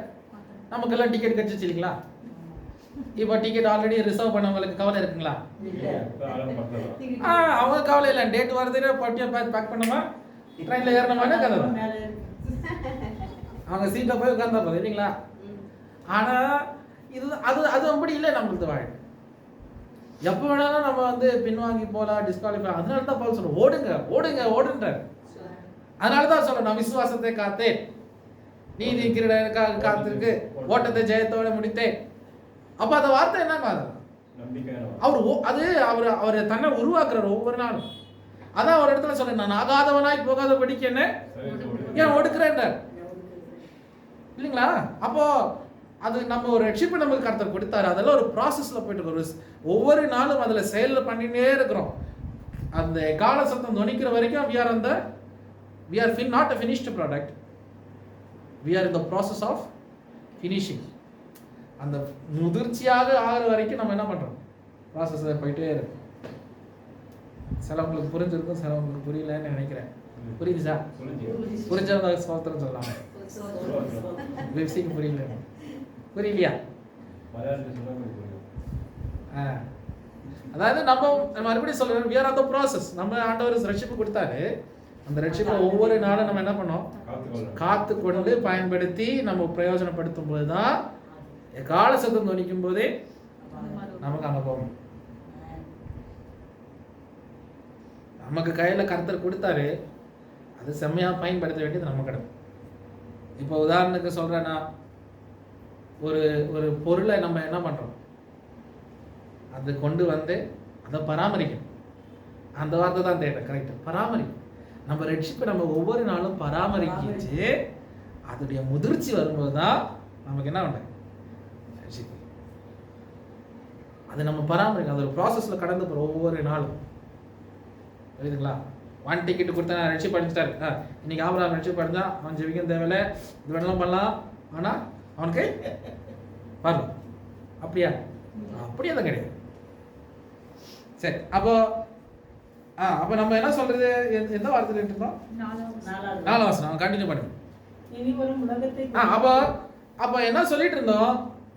நமக்கெல்லாம் டிக்கெட் கிடைச்சிச்சு இல்லைங்களா? இப்போ டிக்கெட் ஆல்ரெடி ரிசர்வ் பண்ணவங்களுக்கு கவலை இருக்குங்களா? அவங்க கவலை இல்லை. டேட் வருதுன்னா பட்டியை பேக் பண்ணுமா, ட்ரெயினில் ஏறணுமானே கதை தான். அவங்க சீட்டை போய் உட்கார்ந்தா போதும் இல்லைங்களா? ஆனால் அது அப்படி இல்லை. நம்மளுக்கு வாழ்க்கை எப்போ வேணாலும் நம்ம வந்து பின்வாங்கி போகலாம், டிஸ்குவாலிஃபை. அதனால தான் பவுல் சொல்றோம், ஓடுன்றார். அதனால தான் சொல்றேன், நான் விசுவாசத்தை காத்தேன், நீதி கிரீடத்துக்காக காத்திருக்கு, ஓட்டத்தை ஜெயத்தோட முடித்தேன். அப்ப அந்த வார்த்தை என்ன அவர் தன்னை உருவாக்குறார் ஒவ்வொரு நாளும். அதான் ஒரு இடத்துல சொல்றேன், நான் ஆகாதவனாய் போகாத படிக்க என்ன ஏன் ஒடுக்குறேன் இல்லைங்களா? அப்போ அது நம்ம ஒரு ரட்சிப்பு நமக்கு கர்த்தர் கொடுத்தாரு. அதெல்லாம் ஒரு ப்ராசஸ்ல போயிட்டு இருக்கோம். ஒவ்வொரு நாளும் அதுல செயல் பண்ணிட்டே இருக்கிறோம். அந்த கால சத்தம் துணிக்கிற வரைக்கும் we are not a finished product, we are in the process of finishing. அந்த முதிர்ச்சியாக ஆகிற வரைக்கும் நம்ம என்ன பண்றோம், ப்ராசஸ்ல போயிட்டே இருக்கு. சிலவங்களுக்கு புரிஞ்சிருக்கும், சிலவங்களுக்கு புரியலன்னு நினைக்கிறேன். புரியுதுச்சா? புரிஞ்சவங்க ஸ்தோத்திரம் சொல்லலாம். புரியலையா? அதாவது நம்ம மறுபடியும் சொல்றோம், we are on the process. நம்ம ஆண்டவர் ரட்சிப்பு கொடுத்தாரு. அந்த ரட்சிப்பை ஒவ்வொரு நாளும் நம்ம என்ன பண்ணோம், காத்து கொண்டு பயன்படுத்தி நம்ம பிரயோஜனப்படுத்தும் போதுதான் கால சத்தம் துணிக்கும் போதே நமக்கு அங்க போகணும். நமக்கு கையில கர்த்தர் கொடுத்தாரு, அது செம்மையா பயன்படுத்த வேண்டியது நம்ம கடமை. இப்போ உதாரணத்துக்கு சொல்றேன்னா, ஒரு பொருளை நம்ம என்ன பண்றோம், அது கொண்டு வந்து அதை பராமரிக்கணும். அந்த வார்த்தை தான் தேவை, கரெக்ட், பராமரிக்கும். நம்ம ரட்சிப்பை நம்ம ஒவ்வொரு நாளும் பராமரிக்கிச்சு அதோடைய முதிர்ச்சி வரும்போது தான் நமக்கு என்ன பண்ண ரட்சிப்பு. அதை நம்ம பராமரிக்கணும். அது ஒரு ப்ராசஸில் கடந்து போகிற ஒவ்வொரு நாளும். புரியுதுங்களா? 1 டிக்கெட் கொடுத்தா நான் ரட்சிப்பு அடைஞ்சிட்டாரு. இன்னைக்கு ஆபராம் ரட்சிப்பு அடைஞ்சா அவன் ஜெபிக்க தேவையில்ல, இது வேணாலும் பண்ணலாம், ஆனால் அவனுக்கு வரலாம். அப்படியா? அப்படியே தான் கிடையாது. சரி, அப்போ நம்ம என்ன சொல்றது? எந்த வார்த்தையில் இருந்தோம்? 4 வசனம் கண்டினியூ பண்ணுங்க. இனி வரும் உலகத்தை அப்போ என்ன சொல்லிட்டு இருந்தோம்?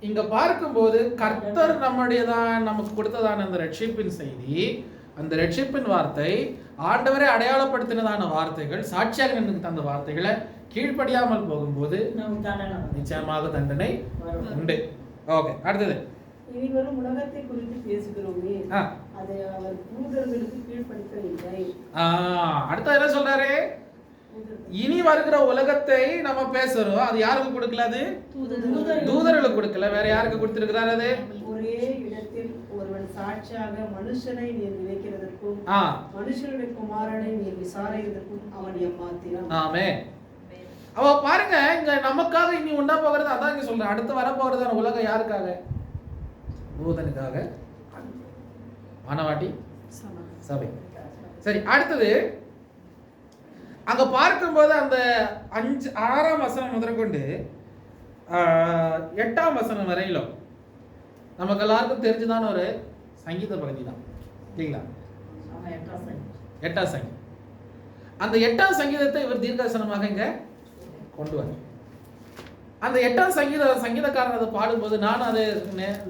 இங்க பார்க்கும்போது கர்த்தர் நமக்கு கொடுத்ததான அந்த ரட்சிப்பின் செய்தி, அந்த ரட்சிப்பின் வார்த்தை, ஆண்டவரை அடையாளப்படுத்தினதான வார்த்தைகள், சாட்சியாக நின்று தந்த வார்த்தைகளை கீழ்ப்படியாமல் போகும்போது நிச்சயமாக தண்டனை உண்டு. ஓகே, அடுத்தது. இனி வரும் உலகத்தை குறித்து பேசுகிறோமே, அதை அவர் தூதர்களுக்கு கீழ்ப்படுத்தவில்லை. அடுத்த என்ன சொல்றாரு? இனி வருகிற உலகத்தை நம்ம பேசுறோம், அது யாருக்கு கொடுக்கல? அது தூதர்களுக்கு கொடுக்கல. வேற யாருக்கு கொடுத்திருக்கிறார்? அது ஒரே இடத்தில் ஒருவன் சாட்சியாக மனுஷனை நீர் நினைக்கிறதற்கும் மனுஷனுடைய குமாரனை நீர் விசாரிக்கிறதற்கும் அவன் எம்மாத்திரம். ஆமென். அவ பாருங்க, இங்க நமக்காக இனி உண்டா போகிறது அதான் இங்க சொல்றேன். அடுத்து வர போறதான உலகம் யாருக்காக? தூதனுக்காக, மனவாட்டி சபை. சரி, அடுத்தது அங்க பார்க்கும்போது அந்த 6ஆம் வசனம் முதற்கொண்டு 8ஆம் வசனம் வரையிலும் நமக்கு எல்லாருக்கும் தெரிஞ்சுதான ஒரு சங்கீத பகுதி தான், இல்லைங்களா? 8ஆம் சங்கீதம். அந்த 8ஆம் சங்கீதத்தை இவர் தீர்க்கதரிசனமாக இங்க கொண்டு வர. அந்த 8ஆம் சங்கீதக்காரன் அதை பாடும்போது நானும் அதை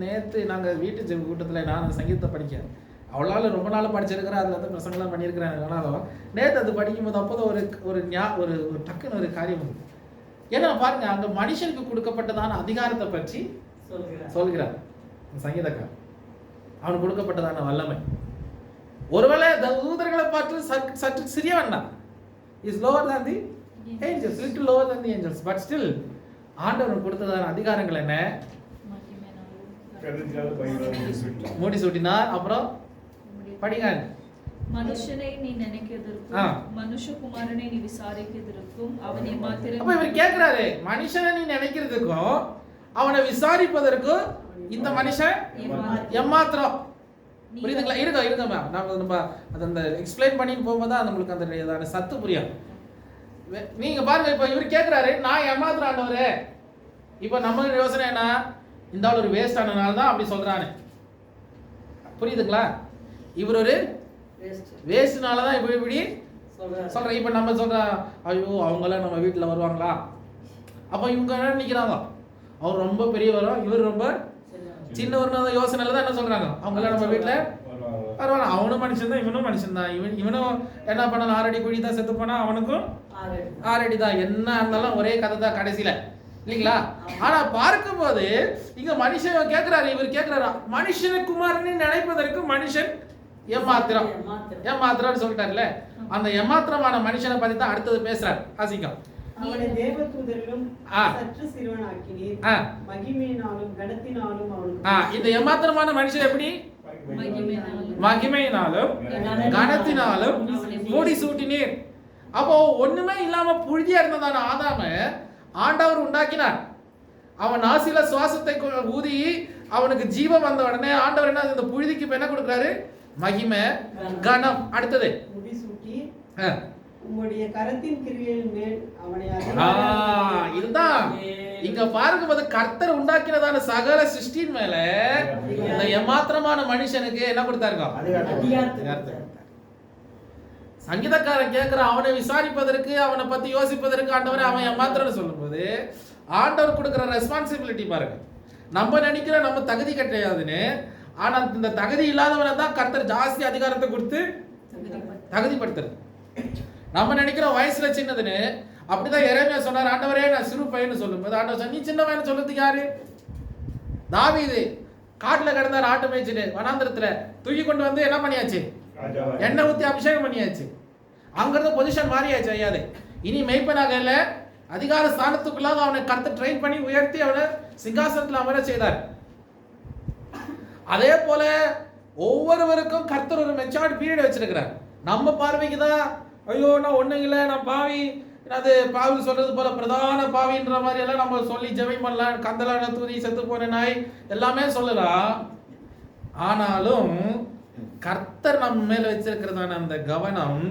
நேற்று நாங்கள் வீட்டு ஜெப கூட்டத்தில் நான் அந்த சங்கீதத்தை படிக்கிறேன். அவ்வளோ ரொம்ப நாள் படிச்சிருக்கிறேன், அதில் வந்து பிரசங்கெல்லாம் பண்ணியிருக்கிறேன். ஆனாலும் நேற்று அது படிக்கும்போது அப்போதான் ஒரு டக்குன்னு ஒரு காரியம் வந்து, ஏன்னா பாருங்க, அங்கே மனுஷனுக்கு கொடுக்கப்பட்டதான அதிகாரத்தை பற்றி சொல்கிறார் சங்கீதக்காரன். அவனுக்கு கொடுக்கப்பட்டதான வல்லமை. ஒருவேளை தூதர்களை பார்த்து சற்று சிறியவன் தான், இஸ் லோவர் தான் தி ஏஞ்சல்ஸ், லிட்டில் லோவர் தான் தி ஏஞ்சல்ஸ், பட் ஸ்டில் ஆண்டவனுக்கு கொடுத்ததான அதிகாரங்கள் என்ன? மூடி சூட்டினார். அப்புறம் படிங்க. மனுஷனை நீ நினைக்கிறதற்கும் மனுஷகுமாரனை நீ விசாரிக்கிறதற்கும் அவனை மாத்திரம். அப்ப இவர் கேக்குறாரு, மனுஷனை நீ நினைக்கிறதுக்கும் அவனை விசாரிப்பதற்கும் இந்த மனுஷன் எம்மாத்திரம். புரியுதுங்களா? இருங்க மேம், நம்ம அந்த எக்ஸ்பிளைன் பண்ணிட்டு போகும்போது தான் நம்மளுக்கு அந்த சத்து புரியும். நீங்க பாருங்க, இப்ப இவர் கேக்குறாரு, நான் ஏமாத்துற ஆண்டவரே. இப்ப நம்ம யோசனை என்ன? இந்த ஆள் ஒரு வேஸ்ட் ஆனனால தான் அப்படி சொல்றானே. புரியுதுங்களா? இவர் ஒரு வேஸ்ட்னால தான் இப்படி சொல்றேன். இப்ப நம்ம சொல்றோம், ஐயோ அவங்களாம் நம்ம வீட்டுல வருவாங்களா? அப்ப இவங்க என்ன நினைக்கிறாங்க, அவர் ரொம்ப பெரியவரும் இவர் ரொம்ப சின்னவர்னு யோசனையில தான் என்ன சொல்றாங்க, அவங்களாம் நம்ம வீட்டுல பரவாயில்ல, அவனும் மனுஷன் தான், இவனும் மனுஷன் தான். இவனும் என்ன பண்ணலாம், 6 அடி குழி தான் செத்து போனா, அவனுக்கும் 6 அடி தான். என்ன இருந்தாலும் ஒரே கதை தான் கடைசியில, இல்லைங்களா? ஆனா பார்க்கும்போது இங்க மனுஷன் கேட்கிறாரு, இவர் கேட்கிறாரா, மனுஷனுக்குமாரன்னு நினைப்பதற்கு மனுஷன் ஏமாத்திரம் சொல்லிட்டாருல்ல. அந்த ஏமாத்திரமான மனுஷனை பத்தி தான் அடுத்தது பேசுறாரு. ஆசிக்கம் அவனை தேவதூதரிலும் சற்று சிறுவனாக்கினீர், மகிமையினாலும் கனத்தினாலும் அவனுக்கு. இந்த ஏமாத்திரமான மனுஷன் எப்படி? மகிமையினாலும் கனத்தினாலும் மூடி சூட்டினீர். அப்போ ஒண்ணுமே இல்லாம புழுதியா இருந்ததான ஆதாம ஆண்டவர் உண்டாக்கினார். அவன் நாசில சுவாசத்தை ஊதி அவனுக்கு ஜீவன் வந்த உடனே ஆண்டவர் என்ன, இந்த புழுதிக்கு இப்ப என்ன கொடுக்குறாரு? மகிமை, கனம். அடுத்தது முடிசூட்டி உம்முடைய கரத்தின் கிரியையின் மேல் அவனை. இதுதான் இங்க பார்க்கும்போது கர்த்தர் உண்டாக்கினதான சகல சிருஷ்டியின் மேல இந்த ஏமாத்திரமான மனுஷனுக்கு என்ன கொடுத்தாருங்க? சங்கீதக்காரன் கேட்கிற, அவனை விசாரிப்பதற்கு, அவனை பத்தி யோசிப்பதற்கு ஆண்டவரை அவன் ஏமாத்திரன்னு சொல்லும்போது ஆண்டவர் கொடுக்கிற ரெஸ்பான்சிபிலிட்டி பாருங்க. நம்ம நினைக்கிற நம்ம தகுதி கிடையாதுன்னு, ஆனா இந்த தகுதி இல்லாதவனை தான் கர்த்தர் ஜாஸ்தி அதிகாரத்தை கொடுத்து தகுதிப்படுத்துறது. நம்ம நினைக்கிற வயசுல சின்னதுன்னு, அப்படிதான் எரேமியா சொன்னார், ஆண்டவரே நான் சிறு பையன்னு சொல்லும்போது ஆண்டவர் நீ சின்னவன்னு சொல்றதுக்கு யாரு? தாவீது காட்டுல கிடந்தார், ஆட்டு மேய்ச்சிட்டு வனாந்திரத்துல தூக்கி கொண்டு வந்து என்ன பண்ணியாச்சு? எண்ணெய் ஊத்தி அபிஷேகம் பண்ணியாச்சு. அங்கிருந்து பொசிஷன் மாறியாச்சு. ஐயாது இனி மெய்ப்பனாக இல்ல, அதிகார ஸ்தானத்துக்குள்ளாக அவனை கர்த்தர் ட்ரெயின் பண்ணி உயர்த்தி அவனை சிங்காசனத்தில் அமர செய்தார். அதே போல ஒவ்வொருவருக்கும் கர்த்தர் ஒரு மெச்சூர்ட் பீரியட் வச்சிருக்கிறார். நம்ம பார்வைக்கு தான் ஐயோ நான் ஒண்ணும் இல்லை, நான் பாவி, அது பாவி சொல்றது போல பிரதான பாவின்ற மாதிரி எல்லாம் நம்ம சொல்லி ஜெபம் பண்ணலாம், கந்தலான தூதி செத்து போன நாய் எல்லாமே சொல்லலாம். ஆனாலும் கர்த்தர் நம்ம மேல வச்சிருக்கிறதான அந்த கவனம்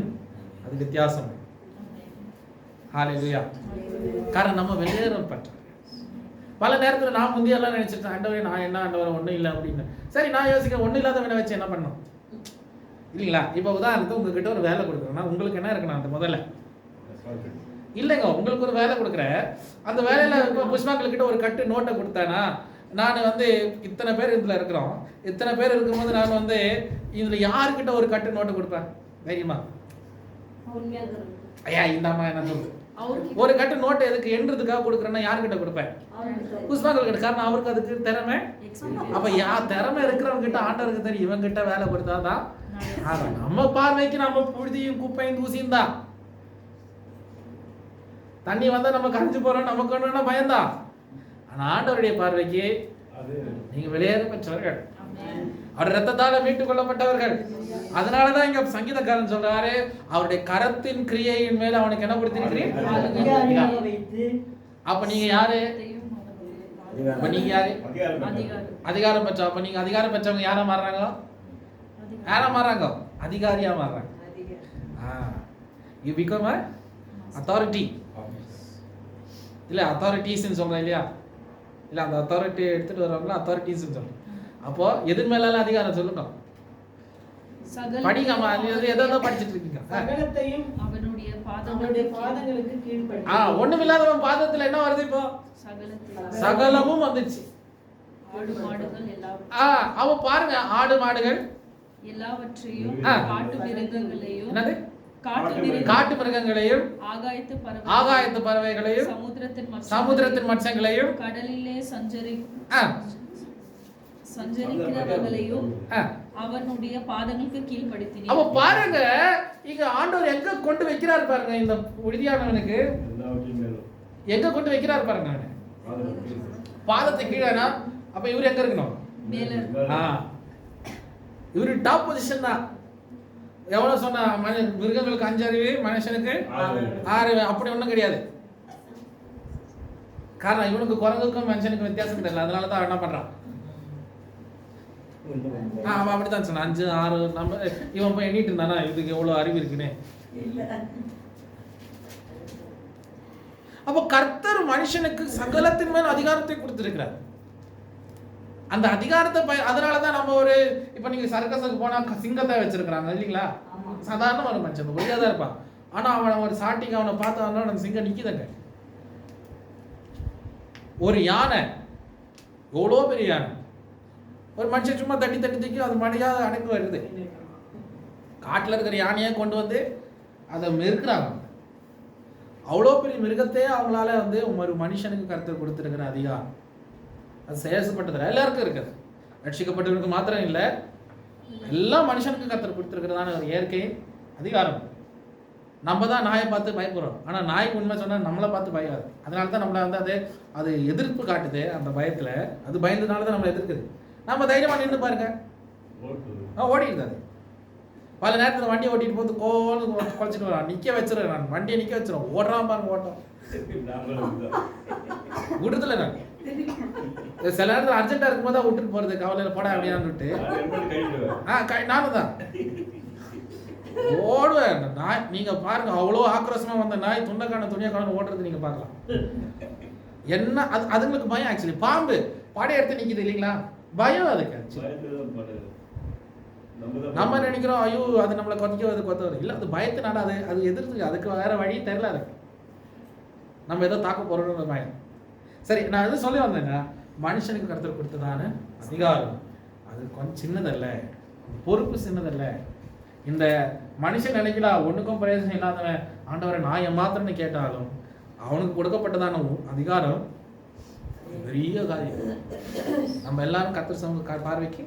அது வித்தியாசம். ஹalleluya. காரணம் நம்ம வெளியேறம் பற்ற. பல நேரத்தில் நான் முந்தியெல்லாம் நினைச்சிட்டேன், ஆண்டவரே நான் என்ன ஆண்டவரே ஒன்றும் இல்லை அப்படின்னு. சரி, நான் யோசிக்க ஒன்றும் இல்லாதவனை வச்சு என்ன பண்ணணும் இல்லைங்களா? இப்போ உதாரணத்துக்கு உங்ககிட்ட ஒரு வேலை கொடுக்குறேன்னா உங்களுக்கு என்ன இருக்கணும்? அந்த முதல்ல இல்லைங்க, உங்களுக்கு ஒரு வேலை கொடுக்குறேன், அந்த வேலையில் இப்போ புஷ்பாக்கள் ஒரு கட்டு நோட்டை கொடுத்தேன்னா, நான் இத்தனை பேர் இதில் இருக்கிறோம், இத்தனை பேர் இருக்கும்போது நான் இதில் யாருக்கிட்ட ஒரு கட்டு நோட்டை கொடுப்பேன் தைரியமா? ஐயா இந்தாம்மா என்ன சொல்லுது, ஒரு கட்டு நோட்டை எதுக்கு என்றதுக்காக கொடுக்குறேன்னா யாருக்கிட்ட கொடுப்பேன்? புஷ்பாக்கள் கிட்ட. காரணம் அவருக்கு அதுக்கு திறமை. அப்போ திறமை இருக்கிறவங்க கிட்ட ஆண்டவருக்கு தெரியும், இவங்கிட்ட வேலை கொடுத்தாதான். நம்ம பார்வைக்கு நம்ம புழுதியும் குப்பையும் தூசியும் தான். தண்ணி வந்தா நம்ம கரைஞ்சு போறோம், நமக்கு ஒண்ணுன்னா பயம்தான். ஆனா ஆண்டவருடைய பார்வைக்கு நீங்க வெளியேற பெற்றவர்கள், அவர் ரத்தத்தால மீட்டுக் கொள்ளப்பட்டவர்கள். அதனாலதான் இங்க சங்கீதக்காரன் சொல்றாரு, அவருடைய கரத்தின் கிரியையின் மேல அவனுக்கு என்ன கொடுத்திருக்கிறீர்? அப்ப நீங்க யாரு? அப்ப நீங்க யாரு? அதிகாரம் பெற்ற. அப்ப நீங்க அதிகாரம் பெற்றவங்க யாரா மாறுறாங்க? யாரா மாறுறாங்க? அதிகாரியா மாறுறாங்க. You become a authority. இல்ல அத்தாரிட்டிஸ்ன்னு சொல்றேன் இல்லையா? இல்ல அந்த அத்தாரிட்டி எடுத்துட்டு வரவங்கள அத்தாரிட்டிஸ் சொல்றேன். அப்போ எது மேல அதிகாரம் சொல்லுங்க. படிக்காம ஏதோ படிச்சிட்டு இருக்கீங்க. சகலத்தையும் அவனுடைய பாதங்களுக்கு கீழ்ப்படிந்து. ஒண்ணுமில்லாதவன் பாதத்துல என்ன வருது? இப்போ சகலமும் வந்துச்சு. ஆடு மாடுகள் எல்லாம். அவ பாருங்க, ஆடு மாடுகள் எல்லாவற்றையும், காட்டு மிருகங்களையும், என்னது? காட்டு மிருகங்களையும், ஆகாயத்து பறவைகளையும், சமுத்திரத்தின் மத்ஸ்யங்களையும், கடலிலே சஞ்சரிக்கிறவர்களையும் அவனுடைய பாதங்களுக்கு கீழ்ப்படுத்தினார். அப்ப பாருங்க, இங்க ஆண்டவர் எங்க கொண்டு வைக்கிறார் பாருங்க. இந்த உறுதியானவனுக்கு எங்க கொண்டு வைக்கிறார் பாருங்க. பாதத்தை கீழேனா அப்ப இவரு எங்க இருக்கணும்? இவரு டாப் பொசிஷன் தான். எவ்வளவு சொன்னா, மிருகங்களுக்கு 5 அறிவு, மனுஷனுக்கு 6. அப்படி ஒண்ணும் கிடையாது. காரணம் இவனுக்கு குரங்குக்கும் மனுஷனுக்கும் வித்தியாசம் தெரியல. அதனாலதான் என்ன பண்றான்? அவன் அப்படித்தான் சொன்னான், 5 6. நம்ம இவன் போய் எண்ணிட்டு இருந்தானா இதுக்கு எவ்வளவு அறிவு இருக்குன்னு. அப்போ கர்த்தர் மனுஷனுக்கு சகலத்தின் மேல் அதிகாரத்தை கொடுத்திருக்கிறார். அந்த அதிகாரத்தை அதனாலதான் நம்ம இப்ப நீங்க சர்க்கஸுக்கு போனா சிங்கத்தை வச்சிருக்கிறாங்க இல்லைங்களா? சாதாரண ஒரு மனுஷன் ஒழியாதான் இருப்பான். ஆனா அவன் ஒரு சாட்டிக்கு அவனை பார்த்தான்னா அந்த சிங்கம் நிக்குதுங்க. ஒரு யானை, எவ்வளோ பெரிய யானை, ஒரு மனுஷன் சும்மா தட்டி தட்டி அது மழையாக அடக்கு வருது. காட்டில் இருக்கிற யானையை கொண்டு அதை மெருக்கிறாங்க. அவ்வளோ பெரிய மிருகத்தையே அவங்களால ஒரு மனுஷனுக்கு கருத்து கொடுத்துருக்கிற அதிகாரம் அது செயல்பட்டதில்லை. எல்லாருக்கும் இருக்குது. ரட்சிக்கப்பட்டவனுக்கு மாத்திரம் இல்லை, எல்லா மனுஷனுக்கும் கருத்து கொடுத்துருக்கிறதான ஒரு இயற்கை அதிகாரம். நம்ம தான் நாயை பார்த்து பயப்படுறோம். ஆனால் நாய்க்கு உண்மை சொன்னால் நம்மளை பார்த்து பயக்காது. அதனால தான் நம்மளை அது எதிர்ப்பு காட்டுது. அந்த பயத்தில் அது பயந்ததுனால தான் நம்மளை எதிர்க்குது. நம்ம தைரியமாக நின்று பாருங்க, ஓடிடுது. அது பல நேரத்தில் வண்டியை ஓட்டிட்டு போது கோன்னு குறைச்சிட்டு வரான். நிற்க வச்சிருவேன், நான் வண்டியை நிற்க வச்சிருவேன். ஓடுறான் பாருங்க, ஓட்டம் விடுதலை. நான் சில நேரத்தில் அர்ஜென்ட்டாக இருக்கும்போது தான் விட்டுட்டு போகிறது, கவலையில் போட அப்படியான்னு விட்டு நானும் தான் ஓடுவேன். நாய் நீங்க பாருங்க, அவ்வளோ ஆக்ரோஷமா வந்த நாய் துண்டக்கான துணியக்கான ஓடுறது நீங்க பார்க்கலாம். என்ன அதுங்களுக்கு பயம். ஆக்சுவலி பாம்பு படை எடுத்து நிக்குது இல்லைங்களா, பயம் அதுக்கு. நம்ம நினைக்கிறோம் ஐயோ அது நம்மளை கொத்தவர் இல்லை, அது பயத்தினால அது எதிர்த்து அதுக்கு வேற வழி தெரியல. அதுக்கு நம்ம ஏதோ தாக்க போறோம்னு பயம். சரி, நான் எதுவும் சொல்லி வந்தேங்க, மனுஷனுக்கு கருத்து கொடுத்ததான அதிகாரம் அது கொஞ்சம் சின்னதல்ல, பொறுப்பு சின்னதல்ல. இந்த மனுஷன் நினைக்கலாம் ஒண்ணுக்கும் பிரயோஜனம் இல்லாதவன் ஆண்டவரை நான் ஏமாத்திரன்னு கேட்டாலும் அவனுக்கு கொடுக்கப்பட்டதான அதிகாரம் பெரிய காரியம். நம்ம எல்லாரும் கர்த்தர் சமூக பார்வைக்கு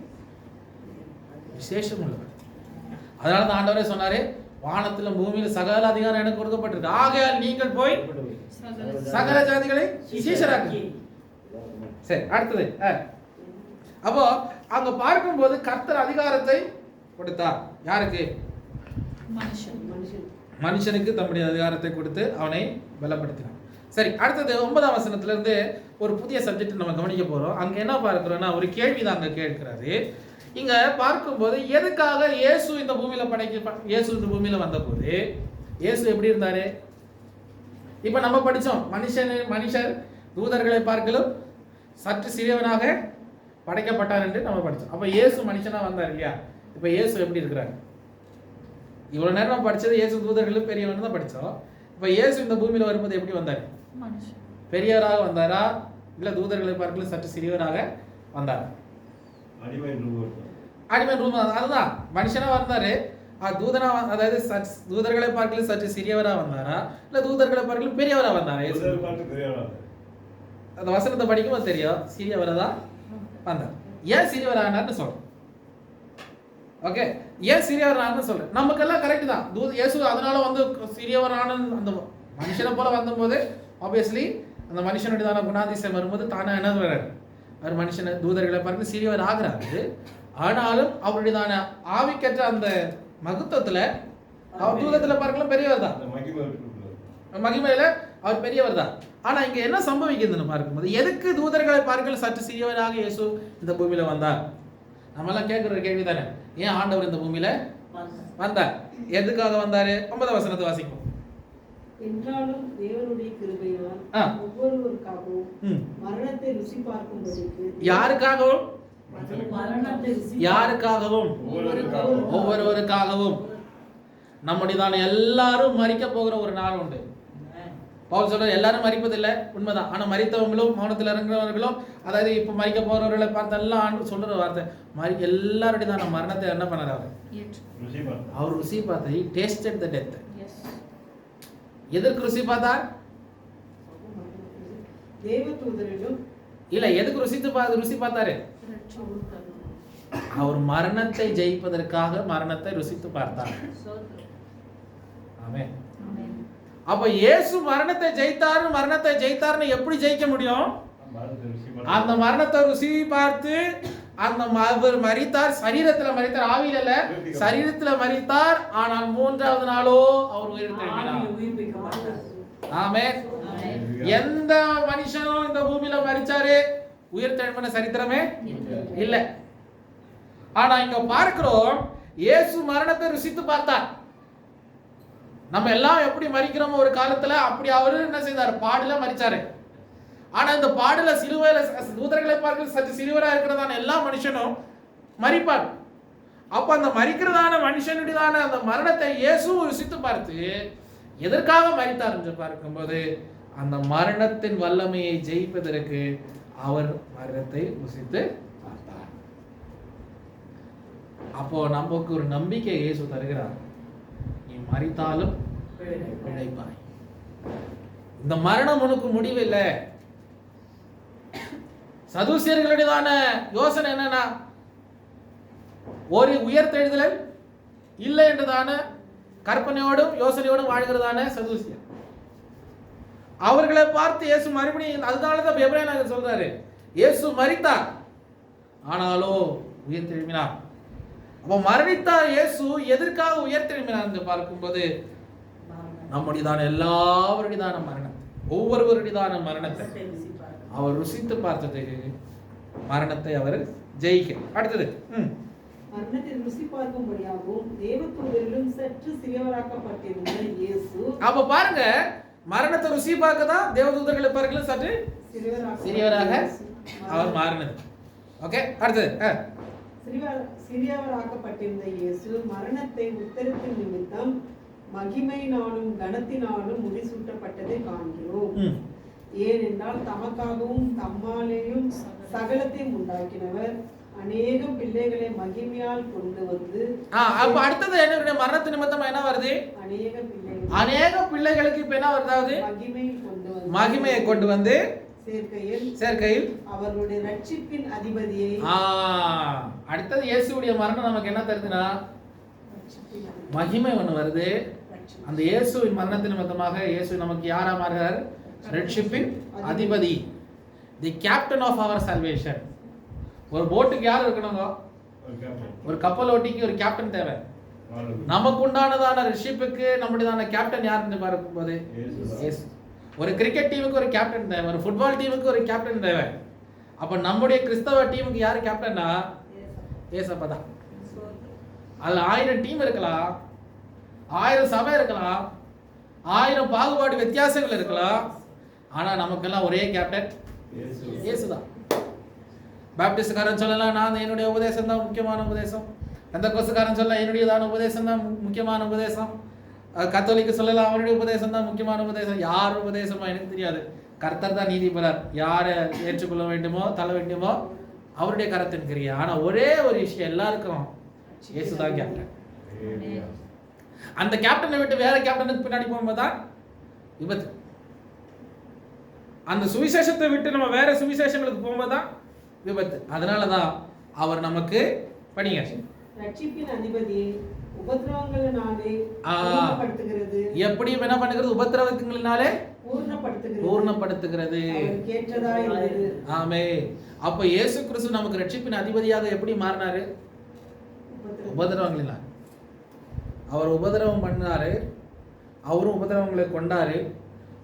விசேஷம் உள்ளவர். அதனாலதான் ஆண்டவரே சொன்னாரு, வானத்துல பூமியில சகல அதிகாரம் எனக்கு கொடுக்கப்பட்டிருக்கு, ஆகையால் நீங்கள் போய் சகல ஜாதிகளை சீஷராக்கு. சரி, அடுத்தது. அப்போ அங்க பார்க்கும்போது கர்த்தர் அதிகாரத்தை கொடுத்தார். யாருக்கு? மனுஷனுக்கு தம்முடைய அதிகாரத்தை கொடுத்து அவனை பலப்படுத்தினார். சரி, அடுத்தது 9ஆம் வசனத்துல இருந்து ஒரு புதிய சப்ஜெக்ட் நம்ம கவனிக்க போறோம். அங்க என்ன பார்க்கிறோம்னா ஒரு கேள்விதான் அங்க கேட்கிறாரு. இங்க பார்க்கும்போது எதுக்காக இயேசு இந்த பூமியில வந்தபோது இயேசு எப்படி இருந்தாரு? இப்ப நம்ம படிச்சோம், மனுஷர் தூதர்களை பார்க்கலும் சற்று சிறியவனாக படைக்கப்பட்டார் என்று நம்ம படிச்சோம். அப்ப இயேசு மனுஷனா வந்தார் இல்லையா? இப்ப இயேசு எப்படி இருக்கிறார்? இவ்வளவு நேரம் நம்ம படிச்சது இயேசு தூதர்களும் பெரியவன் தான் படிச்சோம். இப்ப இயேசு இந்த பூமியில வரும்போது எப்படி வந்தார்? பெரியவராக வந்தாரா, இல்ல தூதர்களை பார்க்கலும் சற்று சிறியவராக வந்தாரா? அடிமை ரூம். அதுதான் மனுஷனா வந்தாரு. அதாவது தூதர்களை பார்க்கலும் சற்று சிறியவரா வந்தாரா, இல்ல தூதர்களை பார்க்கலும் பெரியவரா வந்தாரா? அந்த வசனத்தை படிக்கும்போது தெரியும் சிறியவரா தான் வந்தார். ஏன் சிறியவரானார்னு சொல்றேன். ஓகே, ஏன் சிறியவரானு சொல்றேன். நமக்கெல்லாம் கரெக்ட் தான். இயேசு அதனால வந்து சிறியவரான அந்த மனுஷனை போல வந்தபோது ஆப்வியஸ்லி அந்த மனுஷனுடைய குணாதிசயம் வரும்போது தானே என்ன வர்றாரு? அவர் மனுஷனை தூதர்களை பார்த்து சிறியவர் ஆகிறாரு. ஆனாலும் அவருடைய ஆவிக்கற்ற அந்த மகத்துவத்துல அவர் தூதத்துல பார்க்கலாம் பெரியவர் தான், மகிமையில அவர் பெரியவர் தான். ஆனா இங்க என்ன சம்பவிக்குதுன்னு பார்க்கும்போது எதுக்கு தூதர்களை பார்க்கல சற்று சிறியவராக இயேசு இந்த பூமியில வந்தார்? நம்ம எல்லாம் கேட்கிற கேள்வி தானே, ஏன் ஆண்டவர் இந்த பூமியில வந்தார்? எதுக்காக வந்தாரு? 9ஆம் வசனத்தை வாசிப்போம். என்றாலும் தேவனுடைய கிருபையால் ஒவ்வொருவருக்காகவும் மரணத்தை ருசி பார்க்கும்படிக்கு. யாருக்காகவும்? யாருக்காகவும்? ஒவ்வொருவருக்காகவும். நம்முடையதான எல்லாரும் மரிக்க போகிற ஒரு நாள் உண்டு. பவுல் சொல்ற எல்லாரும் மரிப்பதில்லை, உண்மைதான். ஆனா மரித்தவங்களும் மௌனத்தில் இறங்குறவர்களும், அதாவது இப்ப மரிக்க போறவர்களை பார்த்து எல்லாம் சொல்ற வார்த்தை எல்லாருடைய தான் மரணத்தை என்ன பண்ணாரு? அவர் ருசி பார்த்து டேஸ்டட் தி டெத். எதற்கு ருசி பார்த்தார்? தேவதூதரிலும் இல்ல, எதுக்கு ருசி பார்த்தாரு? அவர் மரணத்தை ஜெயிப்பதற்காக மரணத்தை ருசித்து பார்த்தார். ஆமென். அப்ப இயேசு மரணத்தை ஜெயித்தார்னு எப்படி ஜெயிக்க முடியும்? அந்த மரணத்தை ருசி பார்த்து அவர் மரித்தார், சரீரத்துல மரித்தார், ஆவியில இல்ல, சரீரத்துல மரித்தார். ஆனால் 3ஆவது நாளோ அவர் உயிர்த்தெழுந்தார். ஆமென். எந்த மனுஷனும் இந்த பூமியில மரிச்சாரு உயிர்த்தெழும்பின சரித்திரமே இல்ல. ஆனா இங்க பார்க்கிறோம் இயேசு மரணத்தை ருசித்து பார்த்தார். நம்ம எல்லாம் எப்படி மரிக்கிறோமோ ஒரு காலத்துல, அப்படி அவரு என்ன செய்தார்? பாடுல மரிச்சாரு. ஆனா இந்த பாடுல சிலுவையில தூதர்களை பார்க்க சற்று சிறுவரா இருக்கிறதான எல்லா மனுஷனும் மரிப்பார். அப்ப அந்த மரிக்கிறதான மனுஷனுடையதான அந்த மரணத்தை இயேசு ருசித்து பார்த்து எதற்காக மரித்தார் என்று பார்க்கும்போது அந்த மரணத்தின் வல்லமையை ஜெயிப்பதற்கு அவர் மரணத்தை ருசித்து பார்த்தார். அப்போ நமக்கு ஒரு நம்பிக்கை இயேசு தருகிறார், நீ மரித்தாலும் பிழைப்பாய். இந்த மரணம் உனக்கு முடிவில்லை. சதுசேயர்களுடையதான யோசனை என்னன்னா, ஒரு உயிர்த்தெழுதல் இல்லை என்றதான கற்பனையோடும் யோசனையோடும் வாழ்கிறதான சதுசேயர். அவர்களை பார்த்து இயேசு மறுபடியும், அதனாலதான் எபிரேயர் சொல்றாரு, இயேசு மரித்தார் ஆனாலோ உயிர்த்தெழும்பினார். அப்ப மரணித்தார் இயேசு, எதற்காக உயிர்த்தெழும்பினார் என்று பார்க்கும்போது நம்முடையதான எல்லாருடையதான மரணத்தை, ஒவ்வொருவருடையதான மரணத்தை அவர் ருசித்து பார்த்தது, மரணத்தை அவர் ஜெயிக்க. அடுத்தது மரணத்தை ருசி பார்க்கும்படியாகவும் தேவதூதரிலும் சற்று சிறியவராக்கப்பட்டிருந்த இயேசு. அப்ப பாருங்க, மரணத்தை ருசி பார்க்க தான் தேவதூதர்களை பார்க்கல சற்று சிறியவராக அவர் மாறினது. ஓகே, அடுத்தது சிறியவராக்கப்பட்டிருந்த இயேசு மரணத்தை உத்தரத்தின் நிமித்தம் மகிமையினாலும் கனத்தினாலும் முடிசூட்டப்பட்டதை காண்கிறோம். ஏனென்றால் தமக்காகவும் தம்மாலேயும் சகலத்தையும் உண்டாக்கினவர் அநேகம் பிள்ளைகளை மகிமையால் கொண்டு வந்து. அப்ப அடுத்தது என்ன? மரணத்து நிமித்தம் என்ன வருது? அநேக பிள்ளைகளுக்கு இப்ப என்ன வருது? மகிமையை கொண்டு வந்து சேர்க்கையில் அவர்களுடைய ரட்சிப்பின் அதிபதியை. அடுத்தது இயேசுடைய மரணம் நமக்கு என்ன தருதுன்னா மகிமை ஒண்ணு வருது. அந்த இயேசுவின் மரணத்தின் நிமித்தமாக இயேசு நமக்கு யாரா மாறுகிறார்? ரட்சிப்பின் அதிபதி, தி கேப்டன் ஆஃப் அவர் சல்வேஷன். ஒரு போட்டுக்கு யார் இருக்கணுங்க? ஒரு கப்பல் ஓட்டிக்கு ஒரு கேப்டன் தேவை. நமக்கு உண்டானதான ரட்சிப்புக்கு நம்முடையதான கேப்டன் யாருன்னு பார்க்கும்போது இயேசு. ஒரு கிரிக்கெட் டீமுக்கு ஒரு கேப்டன் தேவை, ஒரு ஃபுட்பால் டீமுக்கு ஒரு கேப்டன் தேவை. அப்ப நம்முடைய கிறிஸ்தவ டீமுக்கு யாரு கேப்டன்னா? ஏசப்பா தான். அதுல 1000 டீம் இருக்கலாம், 1000 சபை இருக்கலாம், 1000 பாகுபாடு வித்தியாசங்கள் இருக்கலாம், ஆனா நமக்கெல்லாம் ஒரே கேப்டன் இயேசுதான். பாப்டிஸ்ட்காரன் சொல்லலாம் நான் என்னுடைய உபதேசம் தான் முக்கியமான உபதேசம், பெந்தெகோஸ்துக்காரன் சொல்லலாம் என்னுடையதான உபதேசம் தான் முக்கியமான உபதேசம், கத்தோலிக்க சொல்லலாம் அவருடைய உபதேசம் தான் முக்கியமான உபதேசம். யார் உபதேசமா எனக்கு தெரியாது. கர்த்தர் தான் நீதிபரர், யாரை ஏற்றுக்கொள்ள வேண்டுமோ தள்ள வேண்டுமோ அவருடைய கரத்தின் கிரியை. ஆனா ஒரே ஒரு விஷயம், எல்லாருக்கும் இயேசுதான் கேப்டன். அந்த கேப்டனை விட்டு வேற கேப்டனுக்கு பின்னாடி போகும்போது தான் விபத்து. அந்த சுவிசேஷத்தை விட்டு நம்ம வேற சுவிசேஷங்களுக்கு போகும்போது தான் விபத்து. அதனாலதான் அவர் நமக்கு படிங்க, ரட்சிப்பின் அதிபதி உபத்திரவங்களினாலே பூர்ணப்படுத்துகிறது. எப்படி என்ன பண்ணுகிறது? உபத்திரவங்களினாலே பூர்ணப்படுத்துகிறது. ஆமே. அப்ப இயேசு கிறிஸ்து நமக்கு ரட்சிப்பின் அதிபதியாக எப்படி மாறினாரு? உபத்திரவங்களினால். அவர் உபத்திரவம் பண்ணாரு, அவரும் உபத்திரவங்களை கொண்டாரு,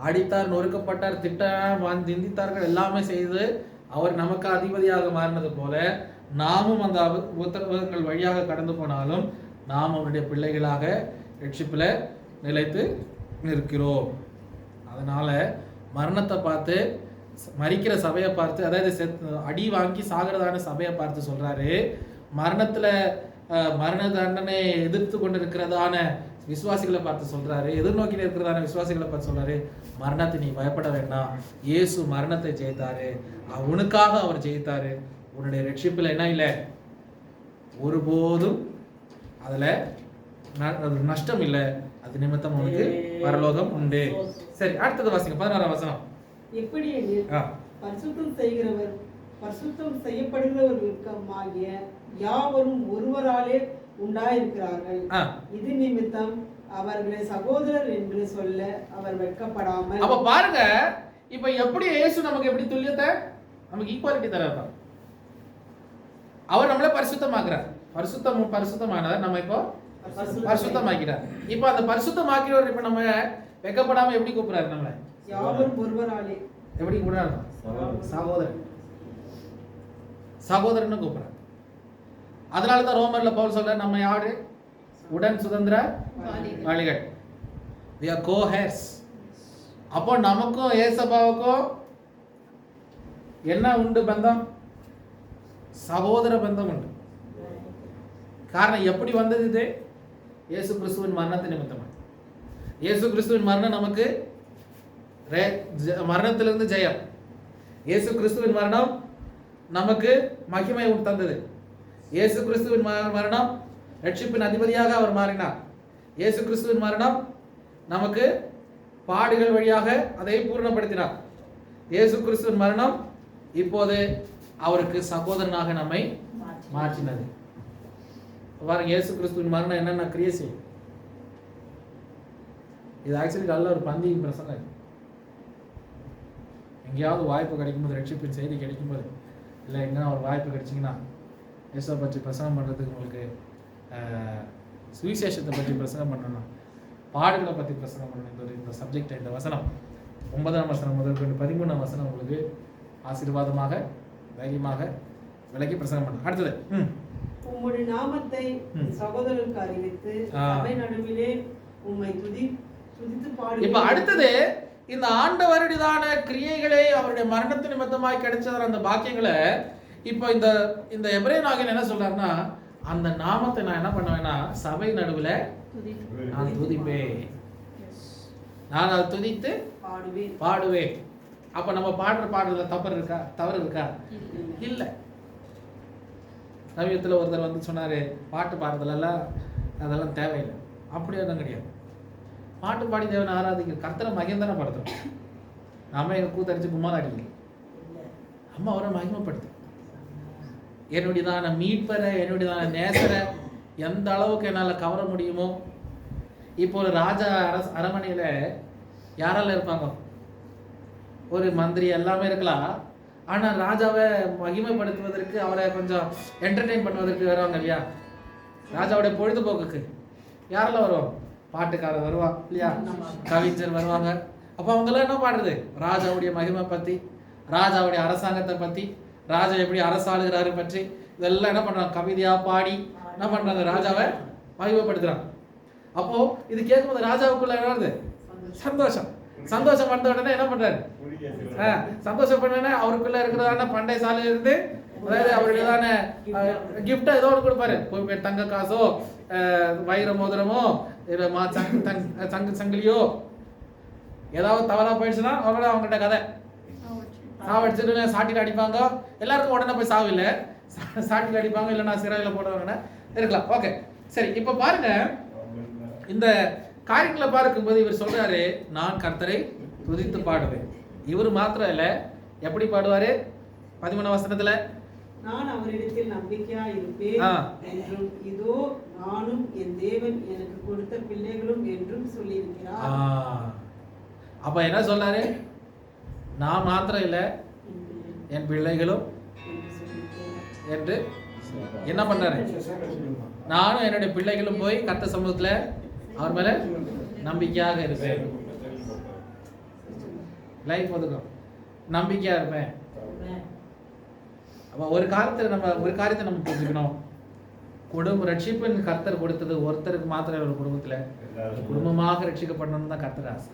அடித்தார், நொறுக்கப்பட்டார், திட்டார், நிந்தித்தார்கள், எல்லாமே செய்து அவர் நமக்கு அதிபதியாக மாறினது போல நாமும் அந்த உபத்திரவங்கள் வழியாக கடந்து போனாலும் நாம் அவருடைய பிள்ளைகளாக ரட்சிப்பில் நிலைத்து நிற்கிறோம். அதனால மரணத்தை பார்த்து, மரிக்கிற சபையை பார்த்து, அதாவது அடி வாங்கி சாகிறதான சபையை பார்த்து சொல்றாரு, மரணத்துல மரண தண்டனை எதிர்த்து கொண்டு இருக்கிறதான விசுவாசிகளை பார்த்து சொல்றாரு, எதிர்நோக்கி இருக்கிறதான விசுவாசிகளை பார்த்து சொல்றாரு, மரணத்தை நீ பயப்பட வேண்டாம், இயேசு மரணத்தை ஜெயித்தாரு, அவனுக்காக அவர் ஜெயித்தாரு, உன்னுடைய ரட்சிப்பில் என்ன இல்லை, ஒருபோதும் அதுல நஷ்டம் இல்லை, அது நிமித்தம் உனக்கு பரலோகம் உண்டு. சரி, அடுத்தது வாசிங்க, 16ஆம் வசனம். எப்படி பரிசுத்தம் செய்கிறவர் பரிசுத்தம் செய்யப்படுகிறவர்களுமாகிய யாவரும் ஒருவராலே உண்டாயிருக்கிறார்கள், இது நிமித்தம் அவர்களை சகோதரர் என்று சொல்ல அவர் வெட்கப்படாமல். அப்ப பாருங்க, இப்ப எப்படி இயேசு நமக்கு எப்படி துல்லியத்தை, நமக்கு ஈக்குவாலிட்டி தரார். அவர் நம்மளை பரிசுத்தமாக்குறார், பரிசுத்தமானவர் நம்ம இப்போ பரிசுத்தமாக்கிறார். இப்போ அந்த பரிசுத்தமாக்கிறவர் இப்ப நம்ம வெட்கப்படாம எப்படி கூப்பிடுறாரு? நம்மளை யாவரும் ஒருவராலே எப்படி கூப்பிடுறாரு? சகோதரன், சகோதரன்னு கூப்பிடுறாரு. அதனாலதான் ரோமர்ல பவுல் சொல்றாரு, நம்ம யாரு? உடன் சுதந்திரவாளிகள், we are co-heirs. அப்போ நமக்கும் ஏசப்பாவுக்கும் என்ன உண்டு? பந்தம், சகோதர பந்தம் உண்டு. காரணம் எப்படி வந்தது? இது இயேசு கிறிஸ்துவின் மரணத்தை நிமித்தமாக. இயேசு கிறிஸ்துவின் மரணம் நமக்கு மரணத்திலிருந்து ஜெயம். இயேசு கிறிஸ்துவின் மரணம் நமக்கு மகிமை தந்தது. இயேசு கிறிஸ்துவின் மரணம் ரட்சிப்பின் அதிபதியாக அவர் மாறினார். இயேசு கிறிஸ்துவின் மரணம் நமக்கு பாடுகள் வழியாக அதை பூர்ணப்படுத்தினார். இயேசு கிறிஸ்துவின் மரணம் இப்போது அவருக்கு சகோதரனாக நம்மை மாற்றினது. பாருங்க, இயேசு கிறிஸ்துவின் மரணம் என்னென்ன கிரியை செய்யும். இது ஆக்சுவலி நல்ல ஒரு பந்தியின் பிரசங்கம். எங்கேயாவது வாய்ப்பு கிடைக்கும்போது, ரட்சிப்பின் செய்தி கிடைக்கும்போது, இல்லை எங்கன்னா ஒரு வாய்ப்பு கிடைச்சிங்கன்னா இயேசுவை பற்றி பிரசங்கம் பண்ணுறதுக்கு, உங்களுக்கு சுவிசேஷத்தை பற்றி பிரசங்கம் பண்ணணும், பாடுகளை பற்றி பிரசங்கம் பண்ணணும், இந்த சப்ஜெக்டை, இந்த வசனம் 9ஆம் வசனம் முதல் 13ஆம் வசனம் உங்களுக்கு ஆசீர்வாதமாக தைரியமாக விலகி பிரசங்கம் பண்ணணும். அடுத்தது, உம்முடைய நாமத்தை சகோதரருக்கு அறிவித்து சபை நடுவிலே உம்மை துதித்து பாடு. இப்ப அடுத்தது, இந்த ஆண்டவருடையதான கிரியைகளை, அவருடைய மரணத்து நிமித்தமாய் கிடைச்சதான அந்த பாக்கியங்களை இப்போ இந்த எபிரேயனாகியன் என்ன சொல்றாருன்னா, அந்த நாமத்தை நான் என்ன பண்ணுவேன்னா சபை நடுவுல நான் துதிப்பேன், நான் அதை துதித்து பாடுவேன். அப்ப நம்ம பாடுறதுல தவறு இருக்கா? இல்ல. சமீபத்தில் ஒருத்தர் வந்து சொன்னாரு, பாட்டு பாடுறதுலாம் அதெல்லாம் தேவையில்லை. அப்படியே தான் கிடையாது. பாட்டு பாடி தேவனை ஆராதிக்க, கர்த்தரை மகிழ்ந்தான படுத்துறோம். நம்ம எங்க கூத்தரிச்சு கும்மாத அடிக்கல, அம்மா அவரை மகிமைப்படுத்து. என்னுடையதான மீட்பரை, என்னுடையதான நேசரை எந்த அளவுக்கு என்னால் கவர முடியுமோ. இப்போ ஒரு ராஜா அரண்மனையில் யாரால இருப்பாங்க? ஒரு மந்திரி எல்லாமே இருக்கலாம். ஆனால் ராஜாவை மகிமைப்படுத்துவதற்கு, அவரை கொஞ்சம் என்டர்டெயின் பண்ணுவதற்கு வருவாங்க இல்லையா? ராஜாவுடைய பொழுதுபோக்குக்கு யாரெல்லாம் வருவாங்க? பாட்டுக்காரர் வருவான் இல்லையா? கவிஞர் வருவாங்க. அப்போ அவங்கெல்லாம் என்ன பாடுறது? ராஜாவுடைய மகிமை பற்றி, ராஜாவுடைய அரசாங்கத்தை பற்றி, ராஜா எப்படி அரசாளுகிறாரு பற்றி இதெல்லாம் என்ன பண்றாங்க? கவிதையா பாடி என்ன பண்றாங்க? ராஜாவை மகிமைப்படுத்துறாங்க. அப்போ இது கேட்கும்போது ராஜாவுக்குள்ள என்ன வருது? சந்தோஷம். சந்தோஷம் வந்த உடனே என்ன பண்றாரு? சந்தோஷம் பண்ண அவருக்குள்ள இருக்கிறதான பண்டை சாலையில இருந்து, அதாவது அவருடையதான கிஃப்டா ஏதோ ஒன்று கொடுப்பாரு. தங்க காசோ, வைர மோதிரமோ, சங்கிலியோ ஏதாவது தவறா போயிடுச்சுன்னா அவங்ககிட்ட கதை சாவடிச்சுட்டு சாட்டிட்டு அடிப்பாங்க. எல்லாருக்கும் உடனே போய் சாவு இல்லை, சாட்டிட்டு அடிப்பாங்க, இல்லைன்னா சிறையில் போடுவாங்கன்னா இருக்கலாம். ஓகே, சரி. இப்போ பாருங்க, இந்த காரியங்களை பார்க்கும்போது இவர் சொல்றாரு, நான் கர்த்தரை துதித்து பாடுவேன். இவர் மாத்திரம் இல்லை, எப்படி பாடுவாரு? 13 வசனத்துல, நான் அவரிடத்தில் நம்பிக்கையா இருப்பேன் என்றும், இதோ நானும் என் தேவன் எனக்கு கொடுத்த பிள்ளைகளும் என்றும் சொல்லியிருக்கிறார். அப்ப என்ன சொல்றாரு? நான் மாத்திரம் இல்லை, என் பிள்ளைகளும் என்று என்ன பண்றாரு? நானும் என்னுடைய பிள்ளைகளும் போய் கர்த்தர் சமூகத்துல அவர் மேல நம்பிக்கையாக இருப்பேன். லைஃப் ஒதுக்கும், நம்பிக்கையா இருப்பேன். அப்ப ஒரு காரியத்தை நம்ம புரிஞ்சுக்கணும். குடும்ப ரட்சிப்பு கர்த்தர் கொடுத்தது ஒருத்தருக்கு மாத்திரம் ஒரு குடும்பத்துல, குடும்பமாக ரட்சிக்கப்படணும்னு தான் கர்த்தர் ஆசை.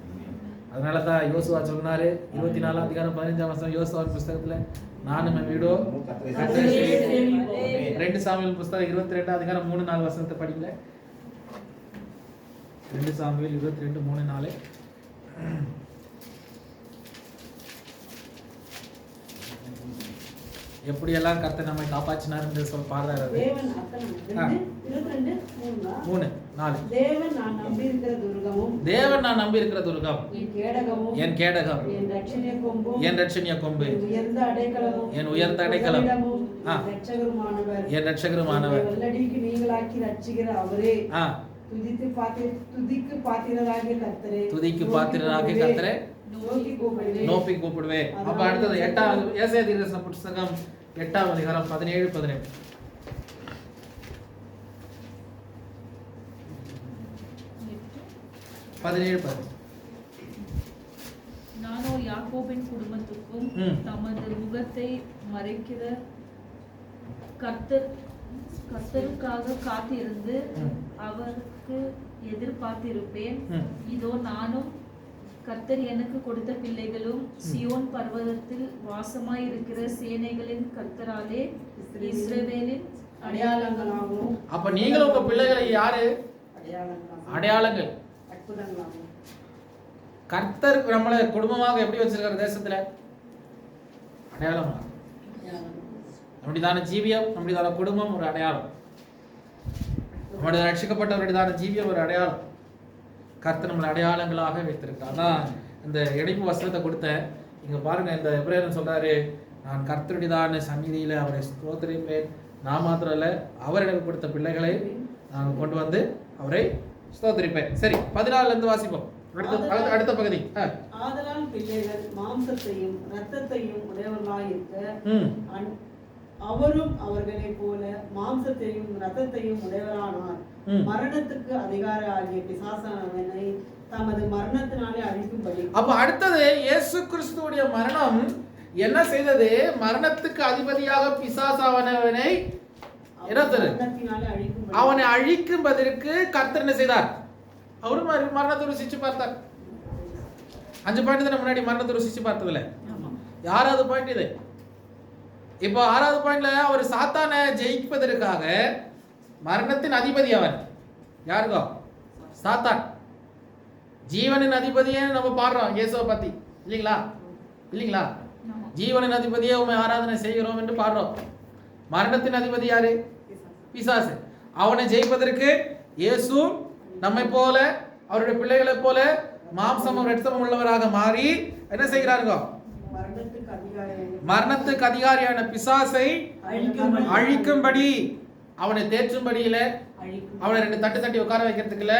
அதனால தான் யோசுவா சொன்னாரு 24 அதிகாரம் 15 வசனம் யோசுவா புஸ்தகத்துல, நானும் என் வீடோ 2 சாமுவேல் புஸ்தகம் 22 அதிகாரம் 3-4 வசனத்தை படிக்கல. 2 சாமுவேல் 22:3-4. எப்படி எல்லாம் கர்த்தர் நம்மை காப்பாற்றினார் சொல்லி பாடுறாரு. தேவன் 3-4. தேவன் நான் நம்பியிருக்கிற துர்கமும், தேவன் நான் நம்பியிருக்கிற துர்கம், என் கேடகம், என் ரட்சணிய கொம்பு, உயர்ந்த அடைக்கலமும், என் உயர்ந்த அடைக்கலம், என் ரட்சகருமானவர், வல்லடிக்கு நீங்களாக்கி ரட்சிக்கிற அவரே, துதிக்கு பாத்திரராகிய கர்த்தரே, துதிக்கு பாத்திரராகிய கர்த்தரே நோக்கி கூப்பிடுவேன். அப்ப அடுத்தது 8வது ஏசாயா தீர்க்கதரிசன புத்தகம் 8வது அதிகாரம் 17-18. நானோ யாக்கோபின் குடும்பத்துக்கும் தமது முகத்தை மறைக்கிற கர்த்தருக்காக காத்திருந்து அவருக்கு எதிர்பார்த்திருப்பேன். இதோ நானும் கர்த்தர் எனக்கு கொடுத்த பிள்ளைகளும் சியோன் பர்வதத்தில் வாசமாய் இருக்கிற சேனைகளின் கர்த்தராலே இஸ்ரவேலின் அடையாளங்களாகும். அப்ப நீங்களும் உங்க பிள்ளைகளை யாரு? அடையாளங்கள். கர்த்தர் நம்மளை குடும்பமாக எப்படி வச்சிருக்கிற தேசத்துல அடையாளம். நம்முடையதான ஜீவியம், நம்முடையதான குடும்பம் ஒரு அடையாளம். நம்முடைய ரட்சிக்கப்பட்டவருடையதான ஜீவியம் ஒரு அடையாளம். கர்த்தர் நம்மளை அடையாளங்களாக வைத்திருக்கிறார். அதான் இந்த இணைப்பு வசனத்தை கொடுத்தேன். இங்க பாருங்க, இந்த எபிரேயன் சொல்றாரு, நான் கர்த்தருடையதான சந்நிதியில அவரை ஸ்தோத்திரிப்பேன். நான் மாத்திரம் இல்ல, அவர் எனக்கு கொடுத்த பிள்ளைகளை நான் கொண்டு வந்து அவரை ஸ்தோத்திரிப்பேன். சரி, 14 இருந்து வாசிப்போம். அடுத்த பகுதி. ஆதலால் பிள்ளைகள் மாம்சத்தையும் இரத்தத்தையும் உடையவர்களாய் இருக்க, அவரும் அவர்களை போல மாம்சத்தையும் இரத்தத்தையும் உடையவரானார். மரணத்துக்கு அதிகார ஆகிய பிசாசானவனை தமது மரணத்தினாலே அழிக்கும்படி. அப்ப அடுத்தது இயேசு கிறிஸ்துவுடைய மரணம் என்ன செய்தது? மரணத்துக்கு அதிபதியாக பிசாசானவனை அவனை அழிக்கும்பதற்கு கர்த்தர் என்ன செய்தார்? அவரும் மரணத்தை ருசிச்சு பார்த்தார். 5 பாயிண்ட் முன்னாடி மரணத்தை ருசிச்சு பார்த்ததில்ல. 6வது பாயிண்ட் இது. இப்போ 6வது பாயிண்ட்ல அவர் சாத்தானை ஜெயிப்பதற்காக, மரணத்தின் அதிபதி அவன் யாருக்கோ சாத்தான், ஜீவனின் அதிபதியே நம்ம பாடுறோம் இயேசுவை பத்தி, இல்லைங்களா? ஜீவனின் அதிபதியே உண்மை ஆராதனை செய்கிறோம் என்று பாடுறோம். மரணத்தின் அதிபதி யாரு? பிசாசு. அவனை ஜெயிப்பதற்கு இயேசு நம்மை போல, அவருடைய பிள்ளைகளை போல மாம்சமும் இரத்தமும் உள்ளவராக மாறி என்ன செய்கிறாருங்க? மரணத்துக்கு அதிகாரியான பிசாசை அழிக்கும்படி, அவனை தேற்றும்படியில, அவனை 2 தட்டு தட்டி உட்கார வைக்கிறதுக்குல,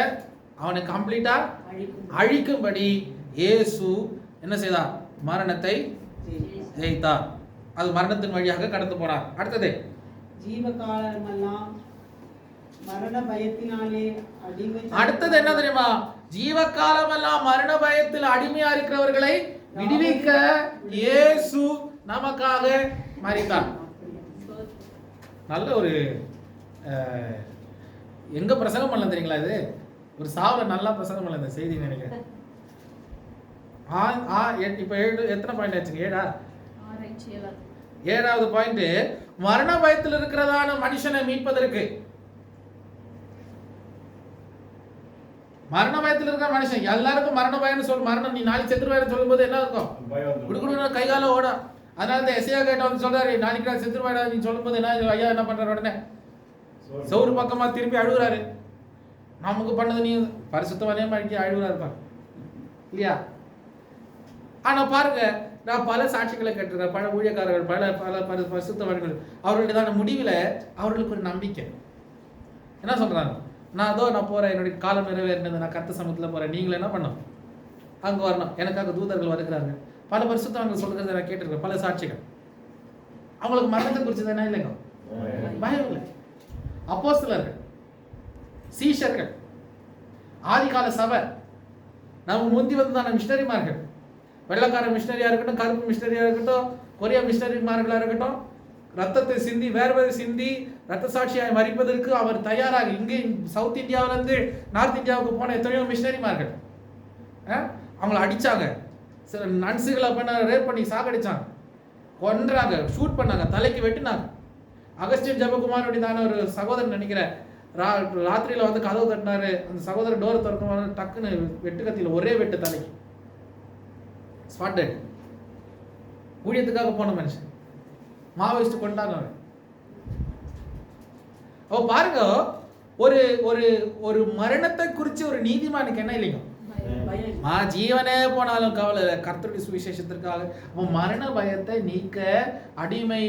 அவனை கம்ப்ளீட்டா அழிக்கும்படி இயேசு என்ன செய்தார்? மரணத்தை ஜெயித்தார். அது மரணத்தின் வழியாக கடந்து போனார். அடுத்தது, ஜீவகாலமெல்லாம் மரண பயத்தினாலே அடிமை. அடுத்தது என்ன தெரியுமா? ஜீவகாலமெல்லாம் மரண பயத்தில் அடிமையா இருக்கிறவர்களை விடுவிக்க இயேசு நமக்காக மரித்தார். நல்ல ஒரு எங்க பிரசங்கம் பண்ணலாம் தெரியுங்களா? இது ஒரு சாவல நல்லா பிரசங்கம் பண்ணல இந்த செய்தி நினைக்கிறேன். இப்ப எத்தனை பாயிண்ட் ஆச்சுங்க? 7. 7வது பாயிண்ட், மரண பயத்தில் இருக்கிறதான மனுஷனை மீட்பதற்கு. மரண பயத்தில் இருக்கிற மனுஷன் எல்லாருக்கும் மரண பயம்னு சொல்லு. மரணம் நீ நாளைக்கு செத்துருவாயின்னு சொல்லும் போது என்ன இருக்கும்? குடுக்குடு கைகால ஓட. அதனால இந்த எஸ்ஐயா கேட்ட வந்து சொல்றாரு, நாளைக்கு நான் செத்துருவாயிடா நீ சொல்லும் போது என்ன ஐயா என்ன பண்றாரு? உடனே சவுறு பக்கமா திரும்பி அழுகுறாரு. நமக்கு பண்ணது நீ பரிசுத்தவனே அடிக்க அழுகுறாரு பாரு இல்லையா? ஆனா பாருங்க, நான் பல சாட்சிகளை கேட்டிருக்கேன். பல ஊழியக்காரர்கள், பல பரிசுத்தவான்கள், அவர்களுடைய முடிவில் அவர்களுக்கு ஒரு நம்பிக்கை. என்ன சொல்றாங்க? நான் போறேன், என்னுடைய காலம் நிறைவேறினது, நான் கர்த்தர் சமூகத்தில் போறேன், நீங்களும் என்ன பண்ணணும்? அங்க வரணும், எனக்காக தூதர்கள் வருகிறாங்க. பல பரிசுத்தவான்கள் சொல்றதை நான் கேட்டிருக்கேன், பல சாட்சிகள். அவங்களுக்கு மரணத்தை குறிச்சது என்ன இல்லைங்க? பயம் இல்லை. அப்போஸ்தலர்கள், சீஷர்கள், ஆதிகால சபை, நம்ம முந்தி வந்ததான மிஷனரிமார்கள், வெள்ளக்கார மிஷனரியா இருக்கட்டும், கருப்பு மிஷனரியா இருக்கட்டும், கொரியா மிஷனரிமார்களா இருக்கட்டும், ரத்தத்தை சிந்தி வேர்வை சிந்தி ரத்த சாட்சியாய் மறிப்பதற்கு அவர் தயாராக இங்கே சவுத் இந்தியாவிலிருந்து நார்த் இந்தியாவுக்கு போன எத்தனையோ மிஷனரிமார்கள் அவங்கள அடிச்சாங்க, சில நன்சுகளை பண்ண ரேப் பண்ணி சாகடிச்சாங்க, கொன்றாங்க, ஷூட் பண்ணாங்க, தலைக்கு வெட்டினாங்க. அகஸ்டின் ஜெபகுமாரோடையதான ஒரு சகோதரன் நினைக்கிறேன், ராத்திரியில வந்து கதவு தட்டினாரு, அந்த சகோதரர் டோர் திறக்கும் டக்குன்னு வெட்டு கத்தியில் ஒரே வெட்டு தலைக்கு, ஸ்பாட்டட். ஊழியத்துக்காக போன மனுஷன் மாவோயிஸ்ட் கொண்டாங்க. அவ பாருங்க, ஒரு ஒரு ஒரு மரணத்தை குறிச்சு ஒரு நீதிமானுக்கு என்ன இல்லைங்க? ஜீவனே போனாலும் கவலை இல்லை, கர்த்தருடைய சுவிசேஷத்திற்காக. அவன் மரண பயத்தை நீக்க, அடிமை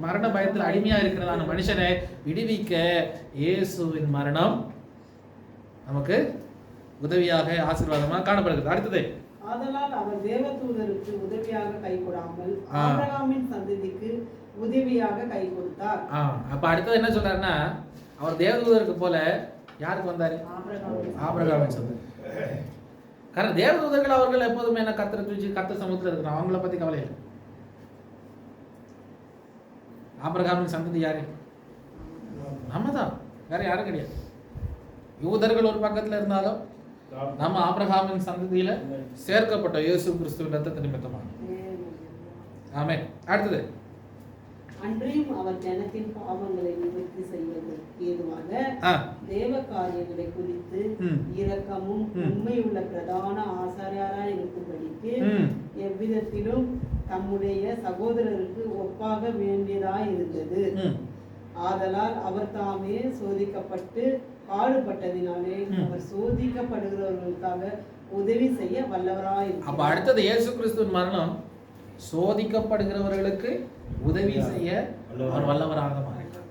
மரண பயத்தில் அடிமையா இருக்கிறதான மனுஷனை விடுவிக்க இயேசுவின் மரணம் நமக்கு உதவியாக ஆசீர்வாதமாக காணப்படுகிறது. அடுத்தது, ஆதலால் அவர் தேவதூதருக்கு உதவியாக கை கொடாமல் ஆபிரகாமின் சந்ததிக்கு உதவியாக கை கொடுத்தார். அப்ப அடுத்தது என்ன சொல்றாருன்னா, அவர் தேவதூதருக்கு போல யாருக்கு வந்தாரு? ஆபிரகாமின் சந்ததி. காரணம் தேவதூதர்கள் அவர்கள் எப்போதுமே என்ன கர்த்தரை துதிச்சு கர்த்தர் சமூகத்தில் இருக்கிறோம், அவங்கள பத்தி கவலை இல்லை. ஆபிரகாமின் சந்ததி யாரு? நம்ம தான், வேற யாரும் கிடையாது. யூதர்கள் ஒரு பக்கத்துல இருந்தாலும் நம்ம ஆபிரகாமின் சந்ததியில சேர்க்கப்பட்ட இயேசு கிறிஸ்துவின் ரத்தத்தின் நிமித்தமாக. ஆமென். அடுத்தது, அன்றையும் அவர் ஜனத்தின் பாவங்களை நிவர்த்தி செய்வதற்கு ஏதுவாக தேவ காரியங்களை குறித்து இரக்கமும் உண்மையுள்ள பிரதான ஆசாரியராய் இருக்கும்படிக்கு எவ்விதத்திலும் தம்முடைய சகோதரருக்கு ஒப்பாக வேண்டியதாய் இருந்தது. ஆதலால் அவர் தாமே சோதிக்கப்பட்டு பாடுபட்டதினாலே அவர் சோதிக்கப்படுகிறவர்களுக்காக உதவி செய்ய வல்லவராய். அப்ப அடுத்தது இயேசு கிறிஸ்துவின் மரணம் சோதிக்கப்படுகிறவர்களுக்கு உதவி செய்ய அவர் வல்லவராக மாறினார்.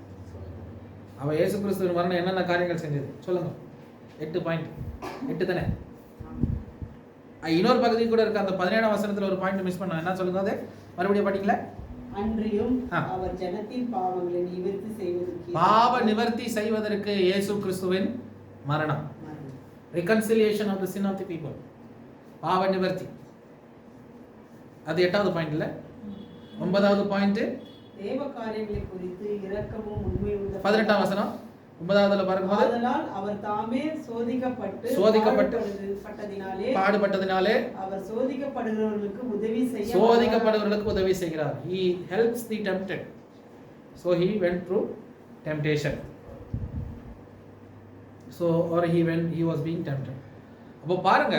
அவ இயேசு கிறிஸ்துவின் மரணம் என்னென்ன காரியங்கள் செஞ்சது சொல்லுங்க? 8 பாயிண்ட். 8 தானே? இன்னொரு பகுதி கூட இருக்கு, அந்த 17ஆம் வசனத்துல ஒரு பாயிண்ட் மிஸ் பண்ண. என்ன சொல்லுங்க? அது மறுபடியும் படிக்கல. அன்றியும் அவர் ஜனத்தின் பாவங்களை நிவர்த்தி செய்வதற்கு, பாவ நிவர்த்தி செய்வதற்கு இயேசு கிறிஸ்துவின் மரணம், reconciliation of the sin of the people, பாவ நிவர்த்தி. அது 8வது பாயிண்ட் இல்ல? 9வது பாயிண்ட் தேவ காரியங்களை குறித்து இரக்கமும் உண்மையுள்ள 18ஆம் வசனம் 9வதுல பாருங்க. ஆதலால் அவர் தாமே சோதிக்கப்பட்டு பாடுபட்டதினாலே அவர் சோதிக்கப்படுகிறவர்களுக்கு உதவி செய்கிறார். He helps the tempted. So he went through temptation. So or he was being tempted. அப்போ பாருங்க,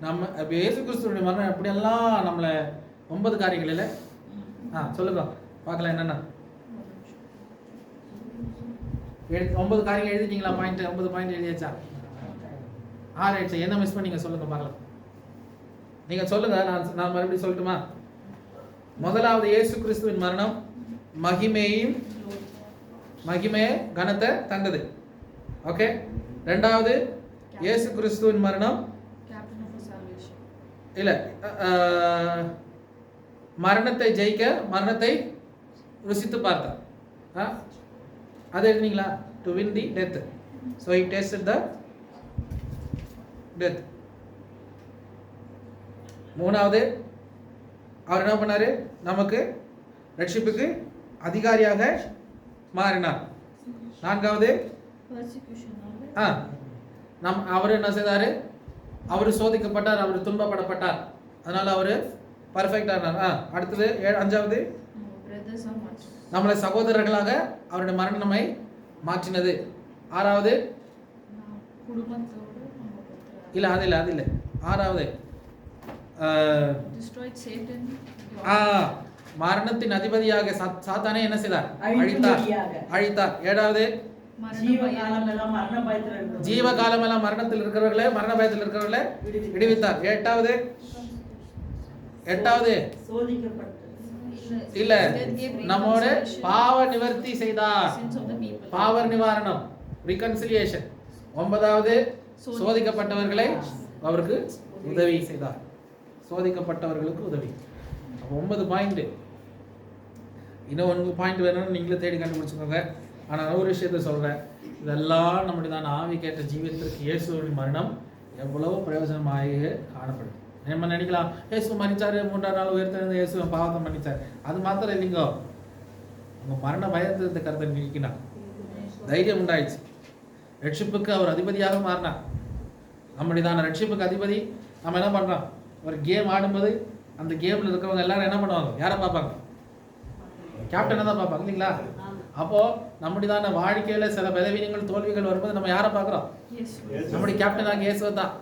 நம்ம இயேசு கிறிஸ்துவின் மரணம் எப்படியெல்லாம் நம்மளை 9 காரியங்கள் இல்லை சொல்லுங்க பார்க்கலாம். என்னென்ன 9 காரியங்கள் எழுதிட்டீங்களா? Point 9 point எழுதியாச்சா? ஆயிடுச்சு. என்ன மிஸ் பண்ணீங்க சொல்லுங்க பார்க்கலாம். நீங்க சொல்லுங்க, நான் மறுபடியும் சொல்லட்டுமா? முதலாவது இயேசு கிறிஸ்துவின் மரணம் மகிமையை கனத்தை தந்தது. ஓகே. ரெண்டாவது இயேசு கிறிஸ்துவின் மரணம் இல்ல, மரணத்தை ஜெயிக்க, மரணத்தை ருசித்து பார்த்தார். அது எழுதினீங்களா? To win the death. So he tasted the death. மூணாவது அவர் என்ன பண்ணாரு? நமக்கு ரட்சிப்புக்கு அதிகாரியாக மாறினார். நான்காவது அவர் என்ன செய்தாரு? அவர் சோதிக்கப்பட்டார், அவர் துன்பப்படப்பட்டார், அதனால அவர் பர்ஃபெக்டா இருந்தார். அடுத்தது அஞ்சாவது நம்மளை சகோதரர்களாக அவருடைய மரணம் நம்மை மாற்றினது. ஆறாவது இல்ல அது இல்ல ஆறாவது மரணத்தின் அதிபதியாக சாத்தானே என்ன செய்தார்? அழித்தார். ஏழாவது ஜீவகாலமெல்லாம் மரணத்தில் இருக்கிறவர்களே, மரண பயத்தில் இருக்கிறவர்களே விடுவித்தார். எட்டாவது இல்ல நம்மோட பாவ நிவர்த்தி செய்தார், பாவ நிவாரணம், reconciliation. ஒன்பதாவது சோதிக்கப்பட்டவர்களை அவருக்கு உதவி செய்தார், சோதிக்கப்பட்டவர்களுக்கு உதவி. 9 பாயிண்ட். இன்னும் 1 பாயிண்ட் வேணும்னு நீங்களே தேடி கண்டுபிடிச்சுக்கோங்க. ஆனால் நான் ஒரு விஷயத்த சொல்கிறேன், இதெல்லாம் நம்முடைய ஆவிக்கேற்ற ஜீவியத்திற்கு இயேசுவின் மரணம் எவ்வளவு பிரயோஜனமாக காணப்படுது. நம்ம நினைக்கலாம் இயேசு மன்னிச்சாரு, 3ஆம் நாள் உயர்த்தெழுந்த இயேசு பாவத்தை மன்னிச்சார், அது மாத்திரம் இல்லைங்கோ. உங்க மரண பயத்தை இந்த கருத்தை நீக்கினார், தைரியம் உண்டாயிடுச்சு. ரட்சிப்புக்கு அவர் அதிபதியாக மாறினார். நம்முடைய ரட்சிப்புக்கு அதிபதி. நம்ம என்ன பண்றோம்? ஒரு கேம் ஆடும்போது அந்த கேம்ல இருக்கிறவங்க எல்லாரும் என்ன பண்ணுவாங்க? யாரை பார்ப்பாங்க? கேப்டனை தான் பார்ப்பாங்க இல்லைங்களா? அப்போ நம்முடைய வாழ்க்கையில சில பலவீனங்கள் தோல்விகள் வரும்போது நம்ம யாரை பார்க்குறோம்? நம்முடைய கேப்டனாக இயேசுவை தான்.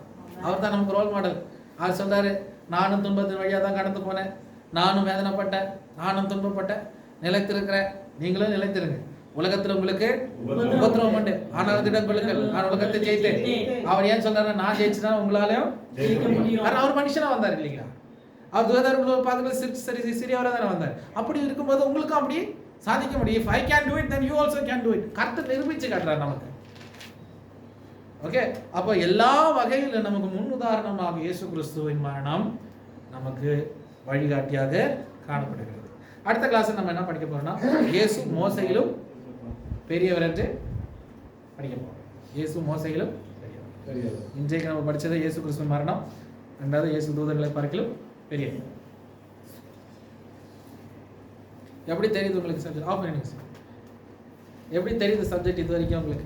அவர் தான் நமக்கு ரோல் மாடல். அவர் சொல்றாரு, நானும் துன்பத்தின் வழியாக தான் கடந்து போனேன், நானும் வேதனைப்பட்டேன், நானும் துன்பப்பட்டேன், நிலைத்திருக்கிறேன், நீங்களும் நிலைத்திருங்க. உலகத்துல உங்களுக்கு உபத்திரவம் உண்டு, ஆனால் திடம் கொள்ளுங்கள், நான் உலகத்தை ஜெயித்தேன். அவர் ஏன் சொல்றாரு? நான் ஜெயிச்சுனா உங்களாலையும் ஜெயிக்க முடியும். அவர் மனுஷனா வந்தார் இல்லைங்களா? அவர் தூதர்கள் பார்த்து சிறியவராக தானே வந்தார். அப்படி இருக்கும்போது உங்களுக்கும் அப்படி சாதிக்க முடியும். If I can do it, then you also can do it. கர்த்தர் நிரூபிச்சு காட்டுறார் நமக்கு. ஓகே, அப்போ எல்லா வகையிலும் நமக்கு முன் உதாரணமாக இயேசு கிறிஸ்துவின் மரணம் நமக்கு வழிகாட்டியாக காணப்படுகிறது. அடுத்த கிளாஸ் நம்ம என்ன படிக்க போறோம்னா, இயேசு மோசையிலும் பெரியவர் என்று படிக்க போறோம். இயேசு மோசையிலும் பெரியவர். இன்றைக்கு நம்ம படிச்சது இயேசு கிறிஸ்துவின் மரணம், ரெண்டாவது இயேசு தூதர்களை பார்க்கிலும் பெரியவர். எப்படி தெரியுது உங்களுக்கு சப்ஜெக்ட்? எப்படி தெரியுது சப்ஜெக்ட் இது வரைக்கும் உங்களுக்கு?